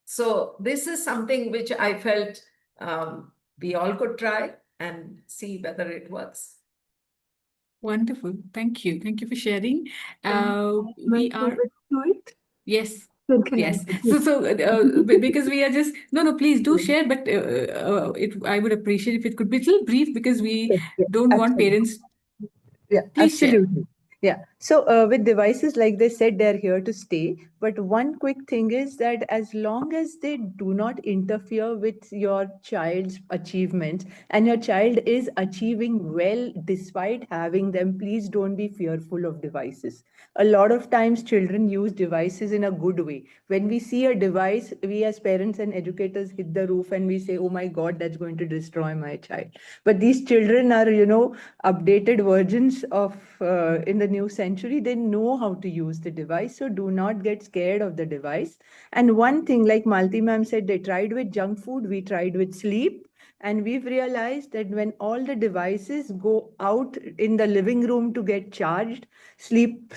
So this is something which I felt we all could try and see whether it works. Wonderful. Thank you. Thank you for sharing. My two bits to it. Yes. Can Yes. I- So because we are just, no, please do share, but I would appreciate if it could be a little brief because we Yeah, don't want absolutely. parents. Yeah, Please share. absolutely. Yeah. So with devices, like they said, they're here to stay. But one quick thing is that as long as they do not interfere with your child's achievements and your child is achieving well despite having them, please don't be fearful of devices. A lot of times children use devices in a good way. When we see a device, we as parents and educators hit the roof and we say, oh my God, that's going to destroy my child. But these children are, updated versions of in the new century. They know how to use the device. So do not get scared of the device. And one thing, like Malti ma'am said, they tried with junk food, we tried with sleep. And we've realized that when all the devices go out in the living room to get charged, sleep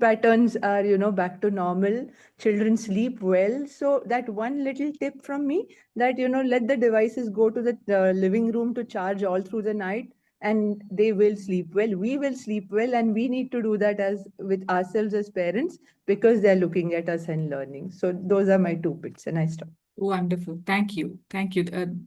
patterns are, back to normal. Children sleep well. So that one little tip from me, that, let the devices go to the living room to charge all through the night, and they will sleep well. We will sleep well, and we need to do that as with ourselves as parents, because they're looking at us and learning. So those are my two bits, and I stop. Wonderful. Thank you. Thank you.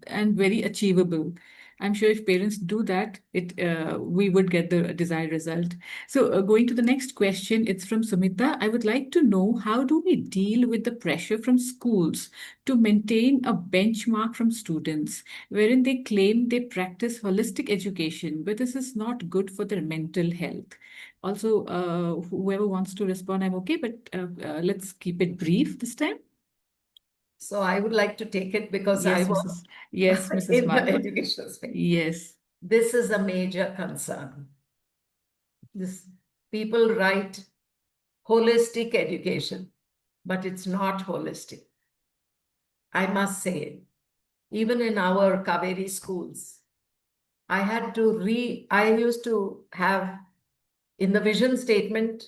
And very achievable. I'm sure if parents do that, we would get the desired result. So going to the next question, it's from Sumita. I would like to know, how do we deal with the pressure from schools to maintain a benchmark from students wherein they claim they practice holistic education, but this is not good for their mental health? Also, whoever wants to respond, I'm okay, but let's keep it brief this time. So I would like to take it because I was Mrs. in the Martha. educational space. Yes. This is a major concern. People write holistic education, but it's not holistic. I must say, even in our Kaveri schools, I used to have in the vision statement,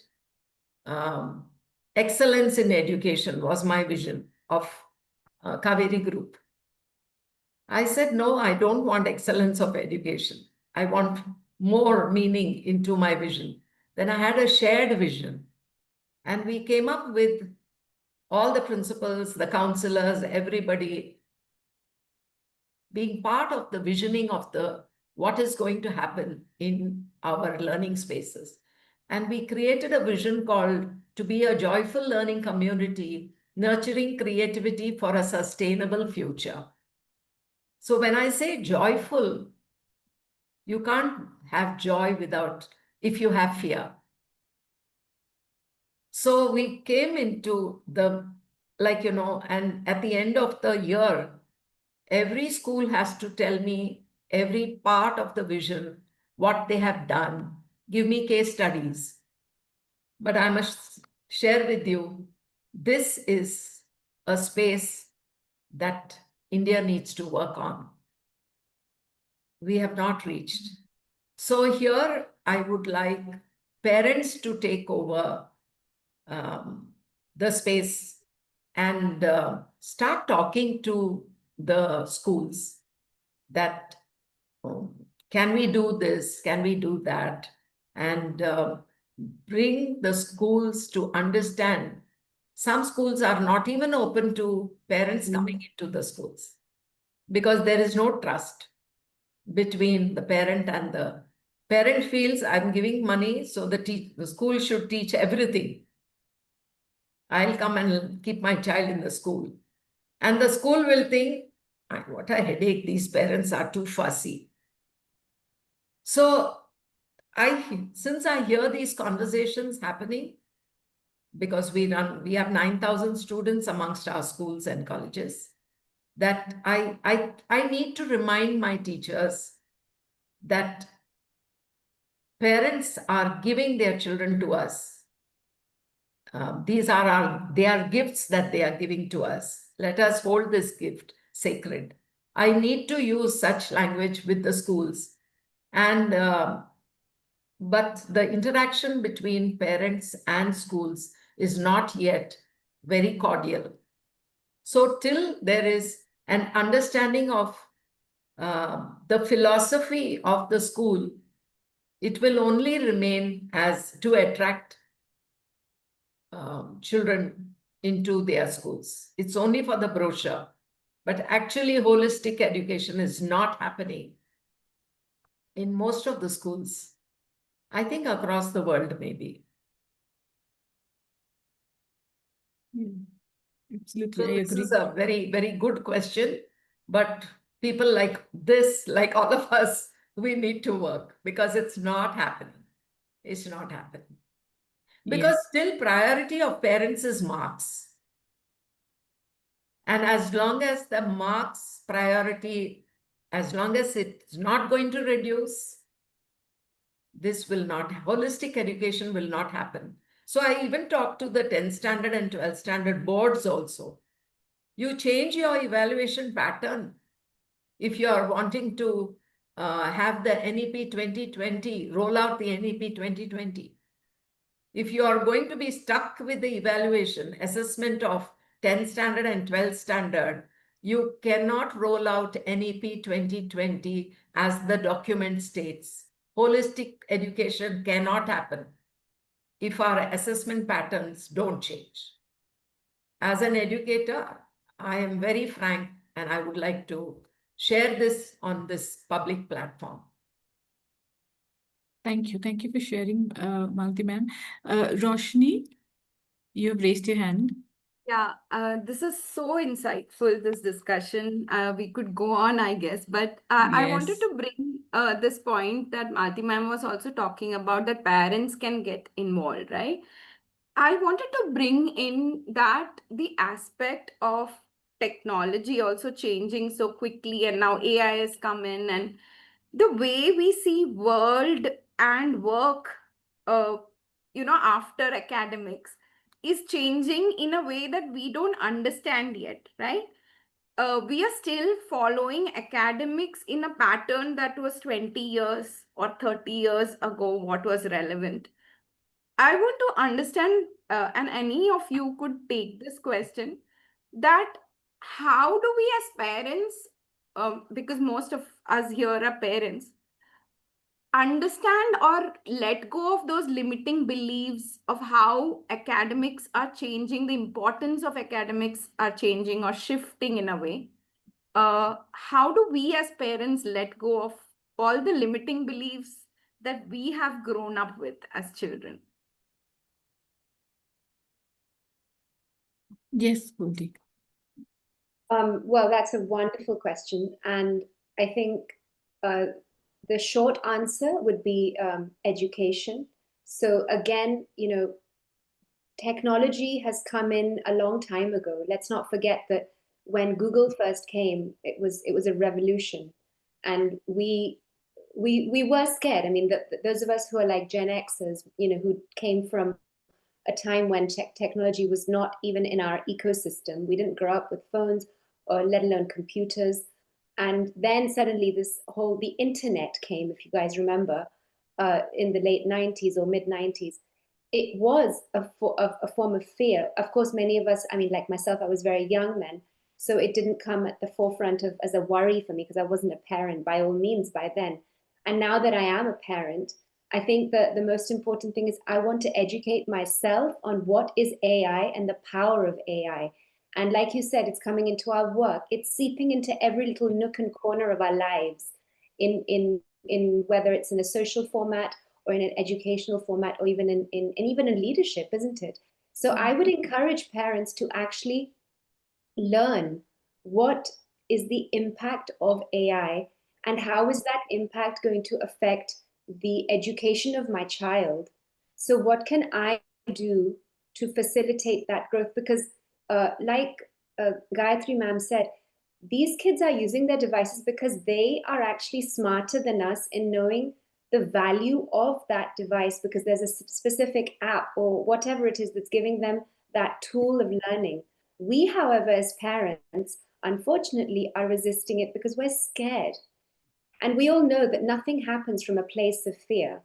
excellence in education was my vision of Kaveri group. I said, no, I don't want excellence of education. I want more meaning into my vision. Then I had a shared vision. And we came up with all the principals, the counselors, everybody being part of the visioning of what is going to happen in our learning spaces. And we created a vision called to be a joyful learning community, nurturing creativity for a sustainable future. So when I say joyful, you can't have joy if you have fear. So we came into and at the end of the year, every school has to tell me every part of the vision, what they have done, give me case studies. But I must share with you, this is a space that India needs to work on. We have not reached. So here I would like parents to take over the space and start talking to the schools that can we do this, can we do that, and bring the schools to understand. Some schools are not even open to parents coming into the schools because there is no trust. between the parent and the parent feels I'm giving money, so the school should teach everything. I'll come and keep my child in the school. And the school will think, what a headache, these parents are too fussy. So since I hear these conversations happening, because we have 9,000 students amongst our schools and colleges, that I need to remind my teachers that parents are giving their children to us. They are gifts that they are giving to us. Let us hold this gift sacred. I need to use such language with the schools. But the interaction between parents and schools is not yet very cordial. So till there is an understanding of the philosophy of the school, it will only remain as to attract children into their schools. It's only for the brochure. But actually, holistic education is not happening in most of the schools. I think across the world, maybe. Absolutely, So I this agree. is a very, very good question. But people like this, like all of us, we need to work because it's not happening. It's not happening. Because still priority of parents is marks. And as long as the marks priority, as long as it's not going to reduce, this will not, holistic education will not happen. So I even talked to the 10th standard and 12th standard boards also. You change your evaluation pattern. If you are wanting to have the NEP 2020, roll out the NEP 2020. If you are going to be stuck with the evaluation, assessment of 10th standard and 12th standard, you cannot roll out NEP 2020 as the document states. Holistic education cannot happen if our assessment patterns don't change. As an educator, I am very frank and I would like to share this on this public platform. Thank you. Thank you for sharing, Malati ma'am. Roshni, you have raised your hand. Yeah, this is so insightful, this discussion. We could go on, I guess, but I wanted Yes. to bring this point that Malati ma'am was also talking about, that parents can get involved, right? I wanted to bring in that the aspect of technology also changing so quickly, and now AI has come in, and the way we see world and work, after academics is changing in a way that we don't understand yet, right? We are still following academics in a pattern that was 20 years or 30 years ago, what was relevant. I want to understand, and any of you could take this question, that how do we as parents, because most of us here are parents, understand or let go of those limiting beliefs of how academics are changing, the importance of academics are changing or shifting in a way. How do we as parents let go of all the limiting beliefs that we have grown up with as children? Yes, Goldie. Well, that's a wonderful question. And I think the short answer would be education. So again, technology has come in a long time ago. Let's not forget that when Google first came, it was a revolution, and we were scared. I mean, those of us who are like Gen Xers, who came from a time when technology was not even in our ecosystem. We didn't grow up with phones or let alone computers. And then suddenly the internet came, if you guys remember, in the late 90s or mid 90s. It was a form of fear. Of course, many of us, I mean, like myself, I was very young then, so it didn't come at the forefront as a worry for me because I wasn't a parent by all means by then. And now that I am a parent, I think that the most important thing is I want to educate myself on what is AI and the power of AI. And like you said, it's coming into our work. It's seeping into every little nook and corner of our lives. in whether it's in a social format or in an educational format, or even even in leadership, isn't it? So I would encourage parents to actually learn what is the impact of AI and how is that impact going to affect the education of my child. So what can I do to facilitate that growth? Because like Gayatri ma'am said, these kids are using their devices because they are actually smarter than us in knowing the value of that device, because there's a specific app or whatever it is that's giving them that tool of learning. We, however, as parents, unfortunately, are resisting it because we're scared. And we all know that nothing happens from a place of fear.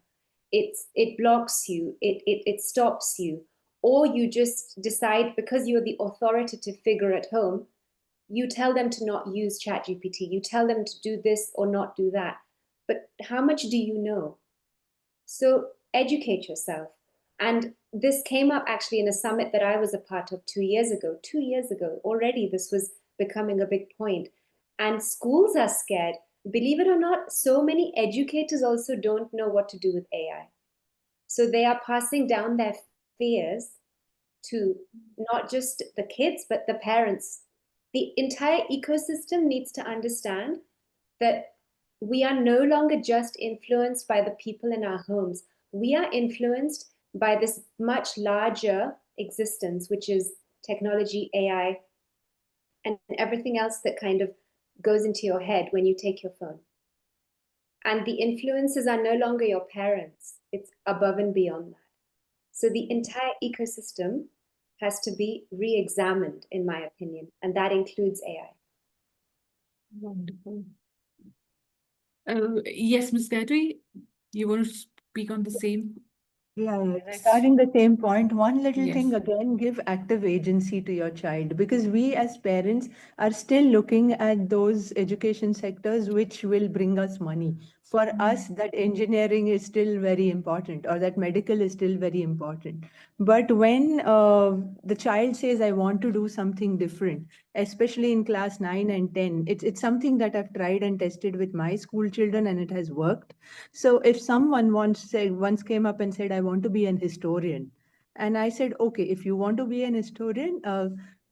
It blocks you, it stops you, or you just decide because you're the authoritative figure at home, you tell them to not use ChatGPT, you tell them to do this or not do that. But how much do you know? So educate yourself. And this came up actually in a summit that I was a part of 2 years ago. 2 years ago, already this was becoming a big point. And schools are scared. Believe it or not, so many educators also don't know what to do with AI. So they are passing down their fears to not just the kids, but the parents. The entire ecosystem needs to understand that we are no longer just influenced by the people in our homes. We are influenced by this much larger existence, which is technology, AI, and everything else that kind of goes into your head when you take your phone. And the influences are no longer your parents, it's above and beyond that. So the entire ecosystem has to be re-examined, in my opinion, and that includes AI. Wonderful. Yes, Ms. Gayatri, you want to speak on the same? Yeah, regarding the same point, one little thing Yes. again, give active agency to your child, because we as parents are still looking at those education sectors which will bring us money. For us, that engineering is still very important, or that medical is still very important. But when the child says, I want to do something different, especially in class 9 and 10, it's something that I've tried and tested with my school children and it has worked. So if someone once came up and said, I want to be an historian, and I said, okay, if you want to be an historian,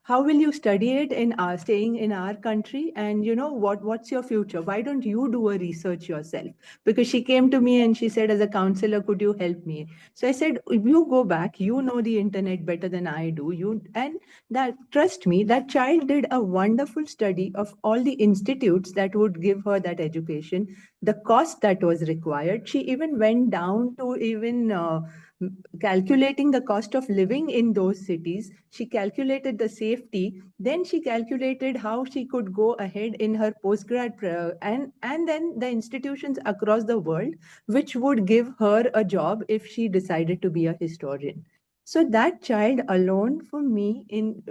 how will you study it in staying in our country? And what's your future? Why don't you do a research yourself? Because she came to me and she said, as a counselor, could you help me? So I said, if you go back, you know the internet better than I do. And that, trust me, that child did a wonderful study of all the institutes that would give her that education, the cost that was required. She even went down to even calculating the cost of living in those cities. She calculated the safety. Then she calculated how she could go ahead in her postgrad and then the institutions across the world which would give her a job if she decided to be a historian. So that child alone, for me, in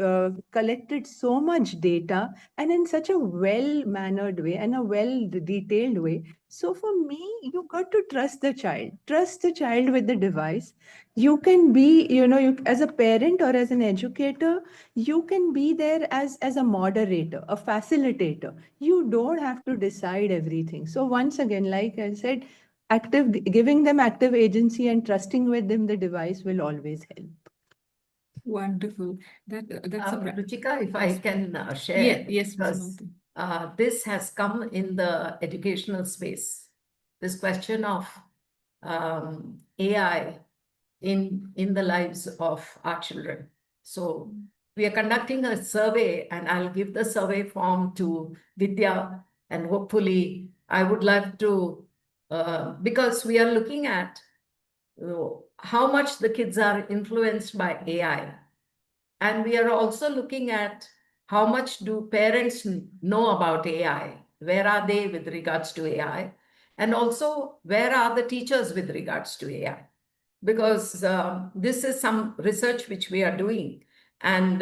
collected so much data and in such a well-mannered way and a well-detailed way. So for me, you got to trust the child. Trust the child with the device. You can be, as a parent or as an educator, you can be there as a moderator, a facilitator. You don't have to decide everything. So once again, like I said, giving them active agency and trusting with them the device will always help. Wonderful. That's Ruchikka, if I can share. Yeah, yes, Ms. because Malati. this has come in the educational space. This question of AI in the lives of our children. So we are conducting a survey, and I'll give the survey form to Vidya, and hopefully I would love to, because we are looking at how much the kids are influenced by AI. And we are also looking at how much do parents know about AI? Where are they with regards to AI? And also, where are the teachers with regards to AI? Because this is some research which we are doing. And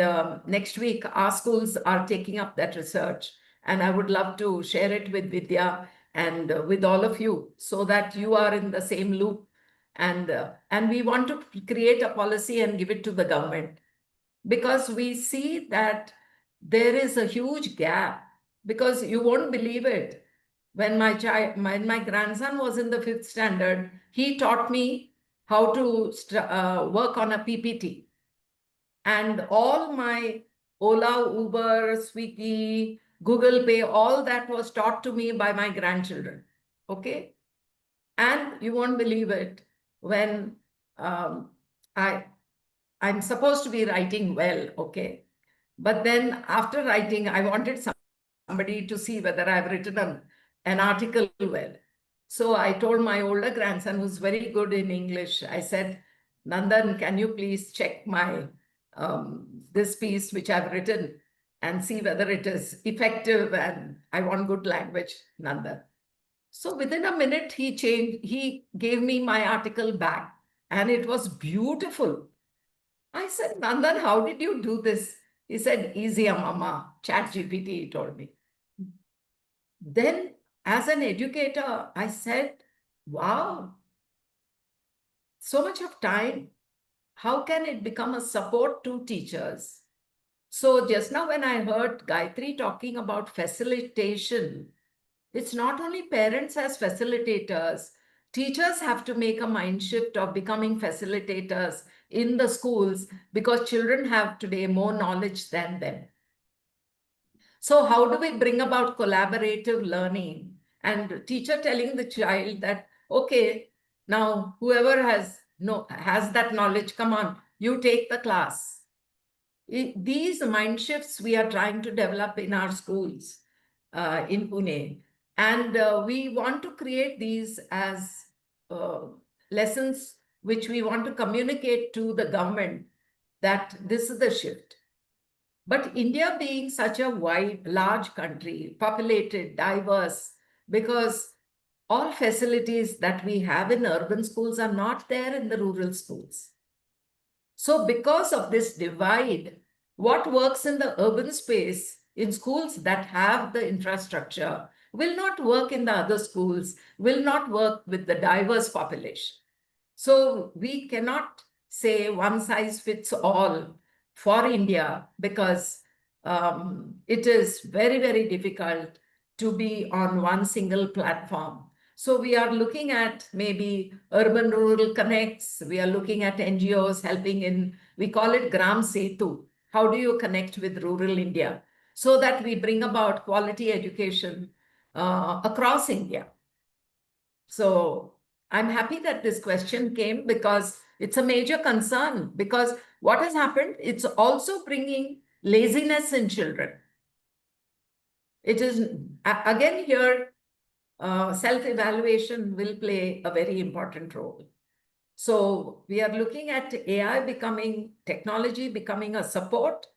next week, our schools are taking up that research. And I would love to share it with Vidya and with all of you so that you are in the same loop. And we want to create a policy and give it to the government, because we see that there is a huge gap, because you won't believe it. when my grandson was in the 5th standard, he taught me how to work on a PPT. And all my Ola, Uber, Swiggy, Google Pay, all that was taught to me by my grandchildren. Okay. And you won't believe it, when I'm supposed to be writing well, okay. But then after writing, I wanted somebody to see whether I've written an article well. So I told my older grandson, who's very good in English, I said, Nandan, can you please check my this piece which I've written and see whether it is effective, and I want good language, Nandan. So within a minute, he gave me my article back, and it was beautiful. I said, Nandan, how did you do this? He said, easier, Mama. ChatGPT, he told me. Then, as an educator, I said, wow, so much of time. How can it become a support to teachers? So just now when I heard Gayatri talking about facilitation, it's not only parents as facilitators, teachers have to make a mind shift of becoming facilitators in the schools, because children have today more knowledge than them. So how do we bring about collaborative learning, and teacher telling the child that, okay, now whoever has that knowledge, come on, you take the class. These mind shifts we are trying to develop in our schools in Pune. And we want to create these as lessons which we want to communicate to the government that this is the shift. But India being such a large country, populated, diverse, because all facilities that we have in urban schools are not there in the rural schools. So because of this divide, what works in the urban space in schools that have the infrastructure will not work in the other schools, will not work with the diverse population. So we cannot say one size fits all for India, because it is very, very difficult to be on one single platform. So we are looking at maybe urban-rural connects. We are looking at NGOs helping in, we call it Gram Setu. How do you connect with rural India so that we bring about quality education across India? So I'm happy that this question came, because it's a major concern, because what has happened, it's also bringing laziness in children. It is, again here, self-evaluation will play a very important role. So we are looking at AI technology becoming a support,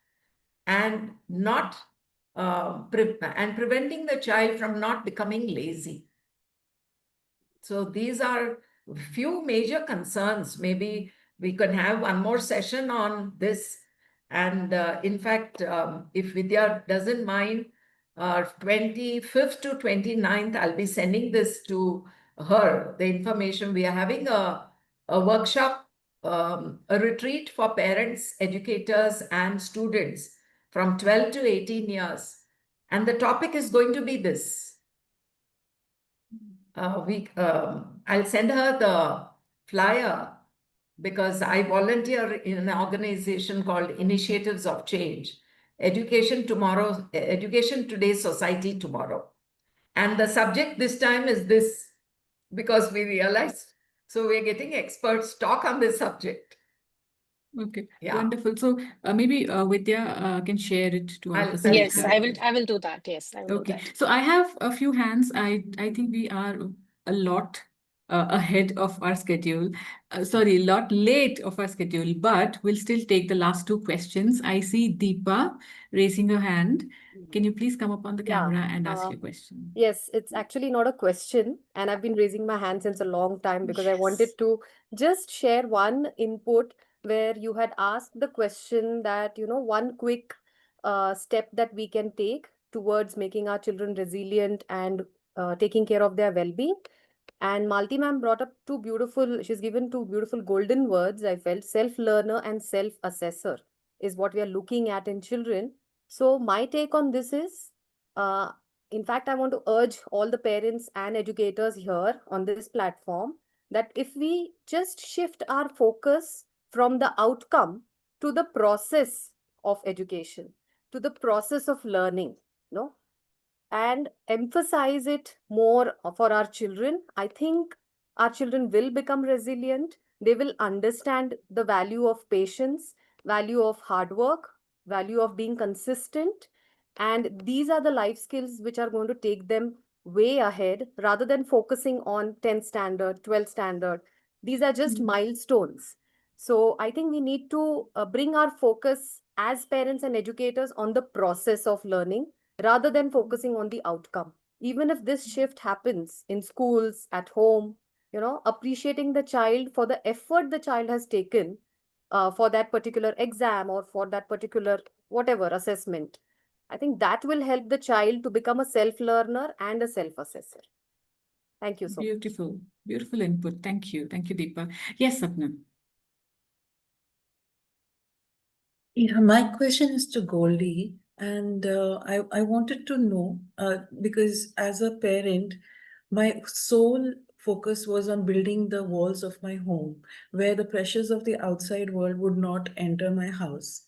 and not preventing the child from not becoming lazy. So these are few major concerns. Maybe we can have one more session on this. And in fact, if Vidya doesn't mind, 25th to 29th, I'll be sending this to her, the information. We are having a workshop, a retreat for parents, educators, and students from 12 to 18 years. And the topic is going to be this. I'll send her the flyer, because I volunteer in an organization called Initiatives of Change, Education Today, Society Tomorrow. And the subject this time is this, because we realized, so we're getting experts talk on this subject. Okay, Yeah. wonderful. So maybe Vidya can share it to our I'll send it Yes, to facilitator. I will do that. Yes, I will do Okay, that. so I have a few hands. I think we are a lot ahead of our schedule. Sorry, a lot late of our schedule, but we'll still take the last two questions. I see Deepa raising her hand. Can you please come up on the Yeah, camera and ask your question? yes, it's actually not a question, and I've been raising my hand since a long time because I Yes. wanted to just share one input where you had asked the question that, one quick step that we can take towards making our children resilient and taking care of their well-being. And Malti ma'am brought up she's given two beautiful golden words, I felt. Self-learner and self-assessor is what we are looking at in children. So my take on this is, uh, in fact, I want to urge all the parents and educators here on this platform that if we just shift our focus from the outcome to the process of education, to the process of learning, no, and emphasize it more for our children, I think our children will become resilient. They will understand the value of patience, value of hard work, value of being consistent. And these are the life skills which are going to take them way ahead rather than focusing on 10th standard, 12th standard. These are just milestones. So I think we need to bring our focus as parents and educators on the process of learning rather than focusing on the outcome. Even if this shift happens in schools, at home, appreciating the child for the effort the child has taken for that particular exam or for that particular whatever assessment. I think that will help the child to become a self-learner and a self-assessor. Thank you so much. Beautiful, beautiful input. Thank you. Thank you, Deepa. Yes, Sapnam. Yeah, my question is to Goldie, and I wanted to know because as a parent, my sole focus was on building the walls of my home where the pressures of the outside world would not enter my house.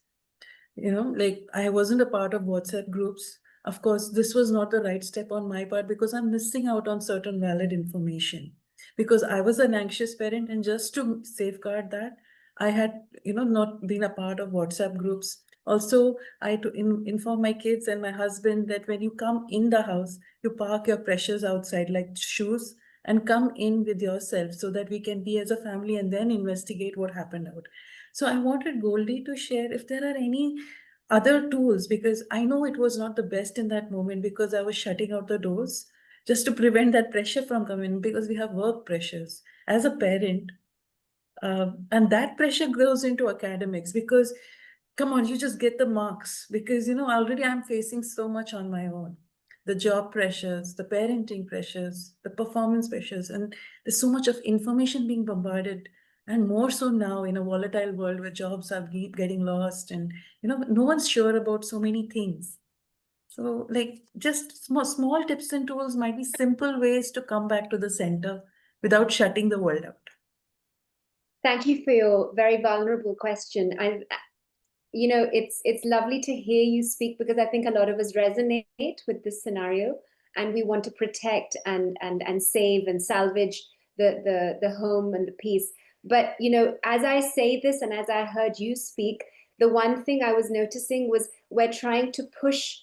Like I wasn't a part of WhatsApp groups. Of course, this was not the right step on my part because I'm missing out on certain valid information. Because I was an anxious parent, and just to safeguard that, I had, not been a part of WhatsApp groups. Also, I had to inform my kids and my husband that when you come in the house, you park your pressures outside, like shoes, and come in with yourself so that we can be as a family and then investigate what happened out. So I wanted Goldie to share if there are any other tools, because I know it was not the best in that moment because I was shutting out the doors just to prevent that pressure from coming, because we have work pressures as a parent. And that pressure grows into academics because, come on, you just get the marks because, already I'm facing so much on my own. The job pressures, the parenting pressures, the performance pressures, and there's so much of information being bombarded, and more so now in a volatile world where jobs are getting lost, and no one's sure about so many things. So like just small tips and tools might be simple ways to come back to the center without shutting the world out. Thank you for your very vulnerable question. It's lovely to hear you speak because I think a lot of us resonate with this scenario, and we want to protect and save and salvage the home and the peace. But as I say this and as I heard you speak, the one thing I was noticing was we're trying to push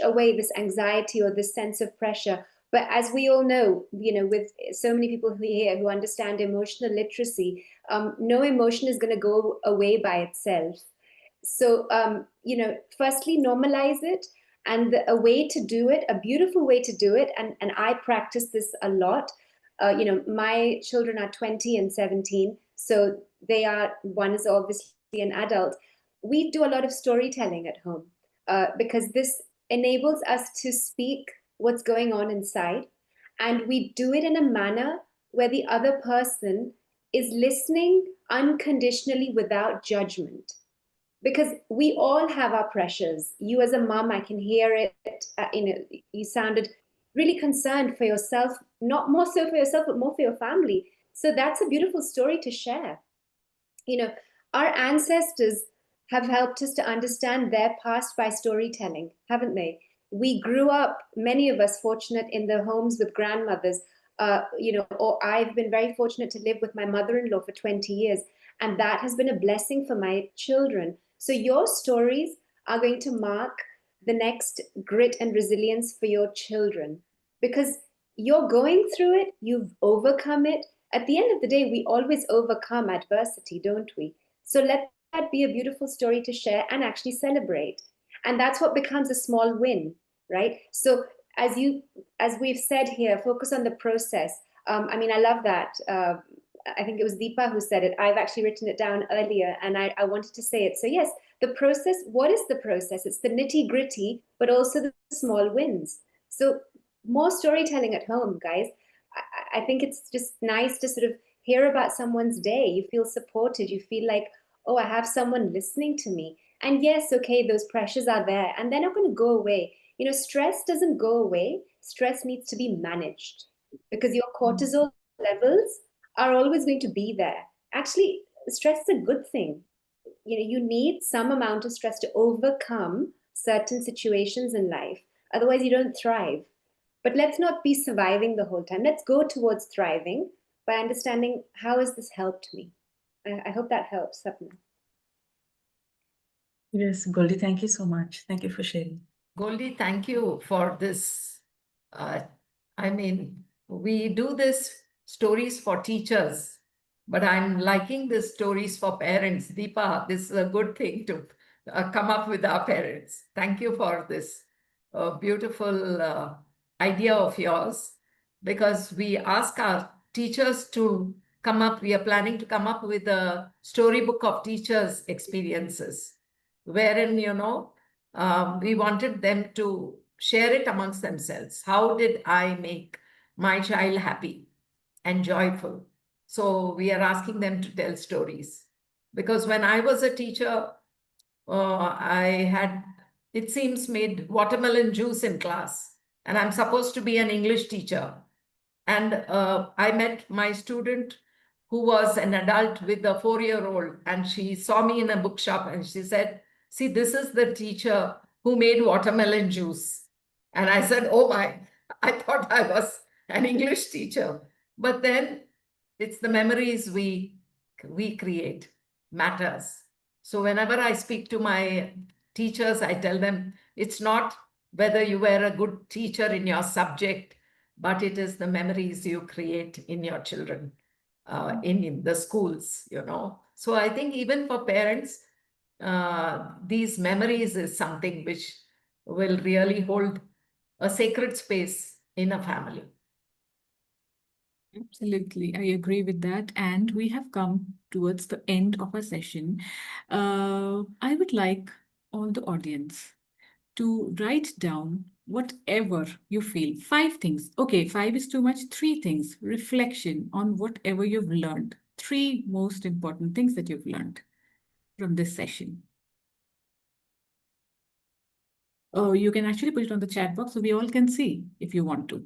away this anxiety or this sense of pressure. But as we all know, with so many people here who understand emotional literacy, no emotion is going to go away by itself. So, firstly, normalize it. And a way to do it, a beautiful way to do it, and I practice this a lot. My children are 20 and 17, so one is obviously an adult. We do a lot of storytelling at home because this enables us to speak what's going on inside. And we do it in a manner where the other person is listening unconditionally without judgment. Because we all have our pressures. You as a mom, I can hear it. You sounded really concerned for yourself, not more so for yourself, but more for your family. So that's a beautiful story to share. Our ancestors have helped us to understand their past by storytelling, haven't they? We grew up, many of us fortunate in the homes with grandmothers, or I've been very fortunate to live with my mother-in-law for 20 years. And that has been a blessing for my children. So your stories are going to mark the next grit and resilience for your children, because you're going through it, you've overcome it. At the end of the day, we always overcome adversity, don't we? So let that be a beautiful story to share and actually celebrate. And that's what becomes a small win, right? So as we've said here, focus on the process. I love that. I think it was Deepa who said it. I've actually written it down earlier and I wanted to say it. So yes, the process, what is the process? It's the nitty gritty, but also the small wins. So more storytelling at home, guys. I think it's just nice to sort of hear about someone's day. You feel supported. You feel like, oh, I have someone listening to me. And yes, okay, those pressures are there and they're not going to go away. You know, stress doesn't go away. Stress needs to be managed because your cortisol levels are always going to be there. Actually, stress is a good thing. You know, you need some amount of stress to overcome certain situations in life. Otherwise, you don't thrive. But let's not be surviving the whole time. Let's go towards thriving by understanding how has this helped me. I hope that helps, Sapna. Yes, Goldie, thank you so much. Thank you for sharing. Goldie, thank you for this. I mean, we do this stories for teachers, but I'm liking the stories for parents. Deepa, this is a good thing to come up with our parents. Thank you for this beautiful idea of yours, because we ask our teachers to come up, we are planning to come up with a storybook of teachers' experiences, wherein, you know, we wanted them to share it amongst themselves. How did I make my child happy and joyful? So we are asking them to tell stories. Because when I was a teacher, I had, it seems, made watermelon juice in class. And I'm supposed to be an English teacher. And I met my student who was an adult with a 4-year-old, and she saw me in a bookshop and she said, "See, this is the teacher who made watermelon juice." And I said, "Oh my, I thought I was an English teacher." But then it's the memories we create matters. So whenever I speak to my teachers, I tell them it's not whether you were a good teacher in your subject, but it is the memories you create in your children, in the schools, you know. So I think even for parents, these memories is something which will really hold a sacred space in a family. Absolutely, I agree with that. And we have come towards the end of our session. I would like all the audience to write down whatever you feel. 5 things. Okay, 5 is too much. 3 things. Reflection on whatever you've learned. 3 most important things that you've learned from this session. Oh, you can actually put it on the chat box so we all can see if you want to.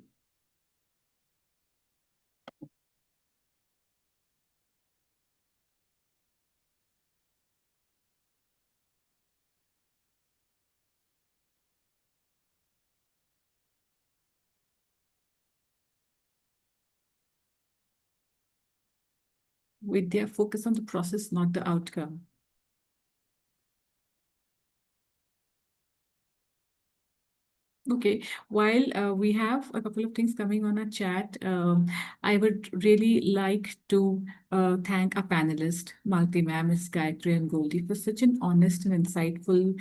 With their focus on the process, not the outcome. Okay, while we have a couple of things coming on our chat, I would really like to thank our panelists, Malati ma'am, Ms. Gayatri and Goldie, for such an honest and insightful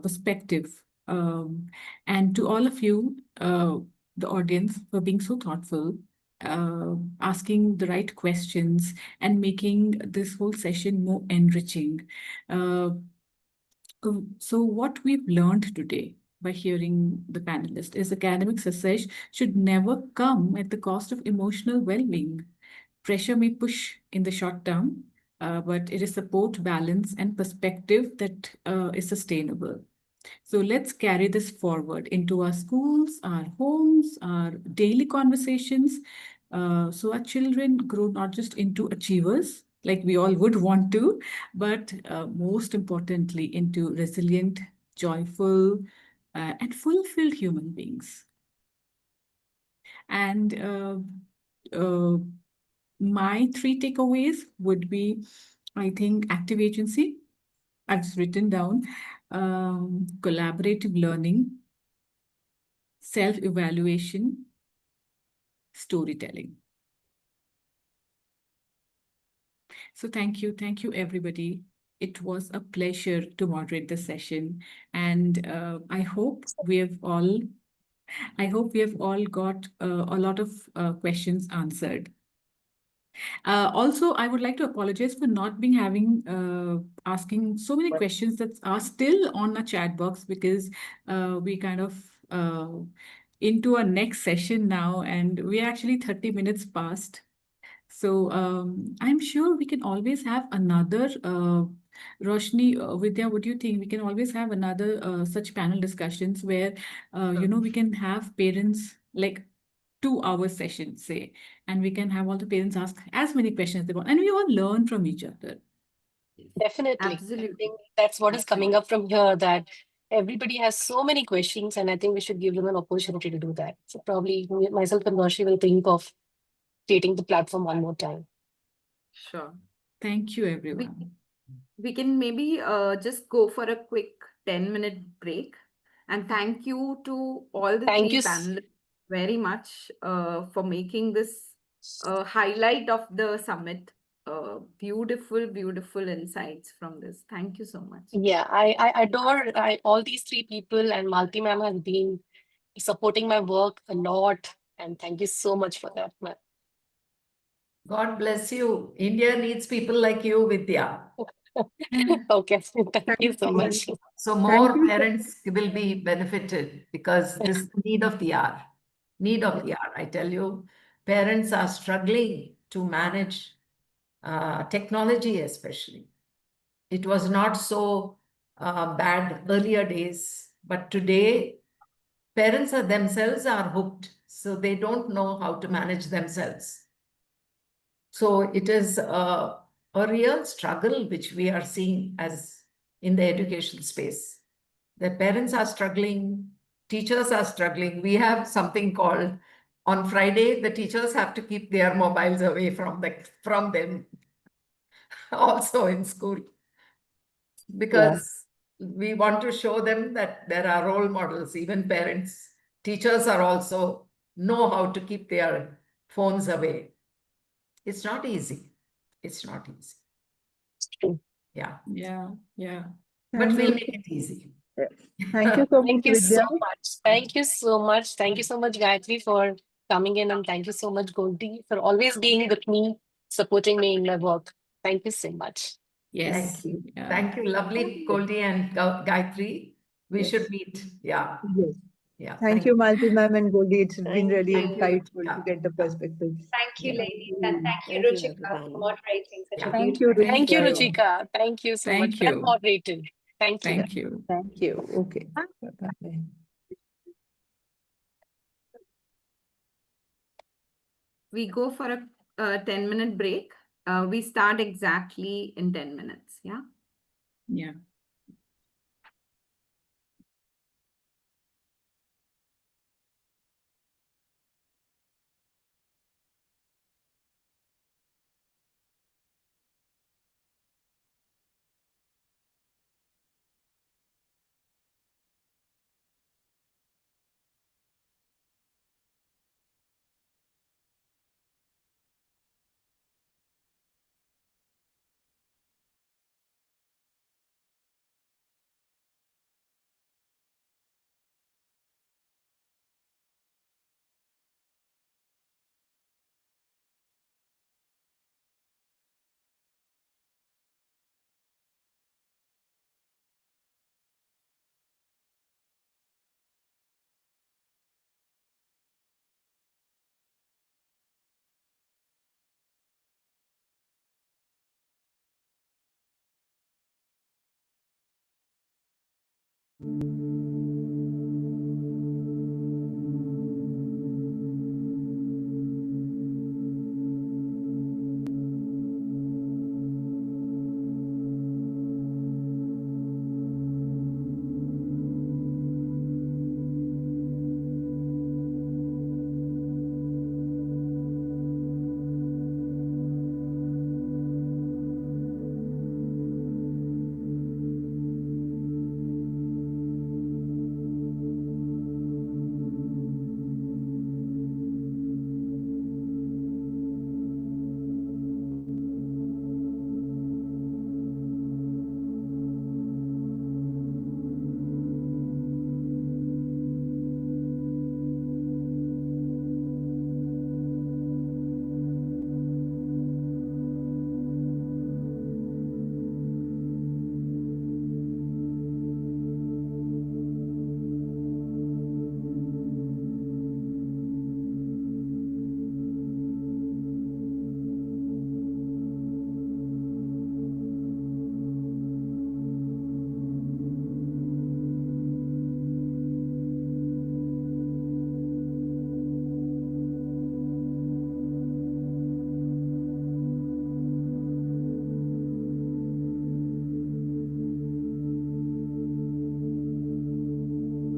perspective. And to all of you, the audience, for being so thoughtful, asking the right questions, and making this whole session more enriching. So what we've learned today by hearing the panelists is academic success should never come at the cost of emotional well-being. Pressure may push in the short term, but it is support, balance, and perspective that is sustainable. So let's carry this forward into our schools, our homes, our daily conversations. So our children grow not just into achievers, like we all would want to, but most importantly, into resilient, joyful, and fulfilled human beings. And my 3 takeaways would be, I think, active agency. I've just written down collaborative learning, self-evaluation, storytelling. So thank you, everybody. It was a pleasure to moderate the session, and I hope we have all got a lot of questions answered. Also, I would like to apologize for not being asking so many questions that are still on the chat box, because we kind of into our next session now, and we're actually 30 minutes past. So I'm sure we can always have another Roshni, Vidya, what do you think? We can always have another such panel discussions where, we can have parents like 2 hour session, say, and we can have all the parents ask as many questions they want, and we all learn from each other. Definitely. I Absolutely. think that's what is coming up from here, that everybody has so many questions, and I think we should give them an opportunity to do that. So probably myself and Roshi will think of creating the platform one more time. Sure. Thank you, everyone. We can maybe just go for a quick 10-minute break. And thank you to all the Thank three you. panelists very much for making this highlight of the summit. Beautiful, beautiful insights from this. Thank you so much. Yeah, I adore all these three people, and Malti ma'am has been supporting my work a lot. And thank you so much for that, ma'am. God bless you. India needs people like you, Vidya. Okay, thank you so much. So Thank more you. parents will be benefited because this is the need of the hour. Need of the hour, I tell you. Parents are struggling to manage technology, especially. It was not so bad earlier days, but today parents are themselves are hooked, so they don't know how to manage themselves. So it is a real struggle which we are seeing as in the education space. The parents are struggling, teachers are struggling. We have something called on Friday, the teachers have to keep their mobiles away from them also in school, because we want to show them that there are role models, even parents. Teachers are also know how to keep their phones away. It's not easy. It's not easy. Yeah. Yeah. But we'll make it easy. Thank you so much, Thank you Vidya. so much. Thank you so much. Thank you so much, Gayatri, for coming in, and thank you so much, Goldie, for always being with me, supporting me in my work. Thank you so much. Yes. Thank you. Yeah. Thank you, lovely Goldie and Gayatri. We should meet. Yeah. Yes. Yeah. Thank you, Malti ma'am and Goldie. It's been really Thank you. insightful Yeah. to get the perspectives. Thank you, Yeah. ladies. And thank you, Thank you, Ruchikka, for everyone. moderating such a Yeah. Thank beautiful you, Thank you, Ruchikka. Ruchika. Thank you so much. Thank you. Well moderated. Thank you. Thank you. Thank you. Okay. Bye-bye. We go for a 10-minute break. We start exactly in 10 minutes. Yeah. Yeah.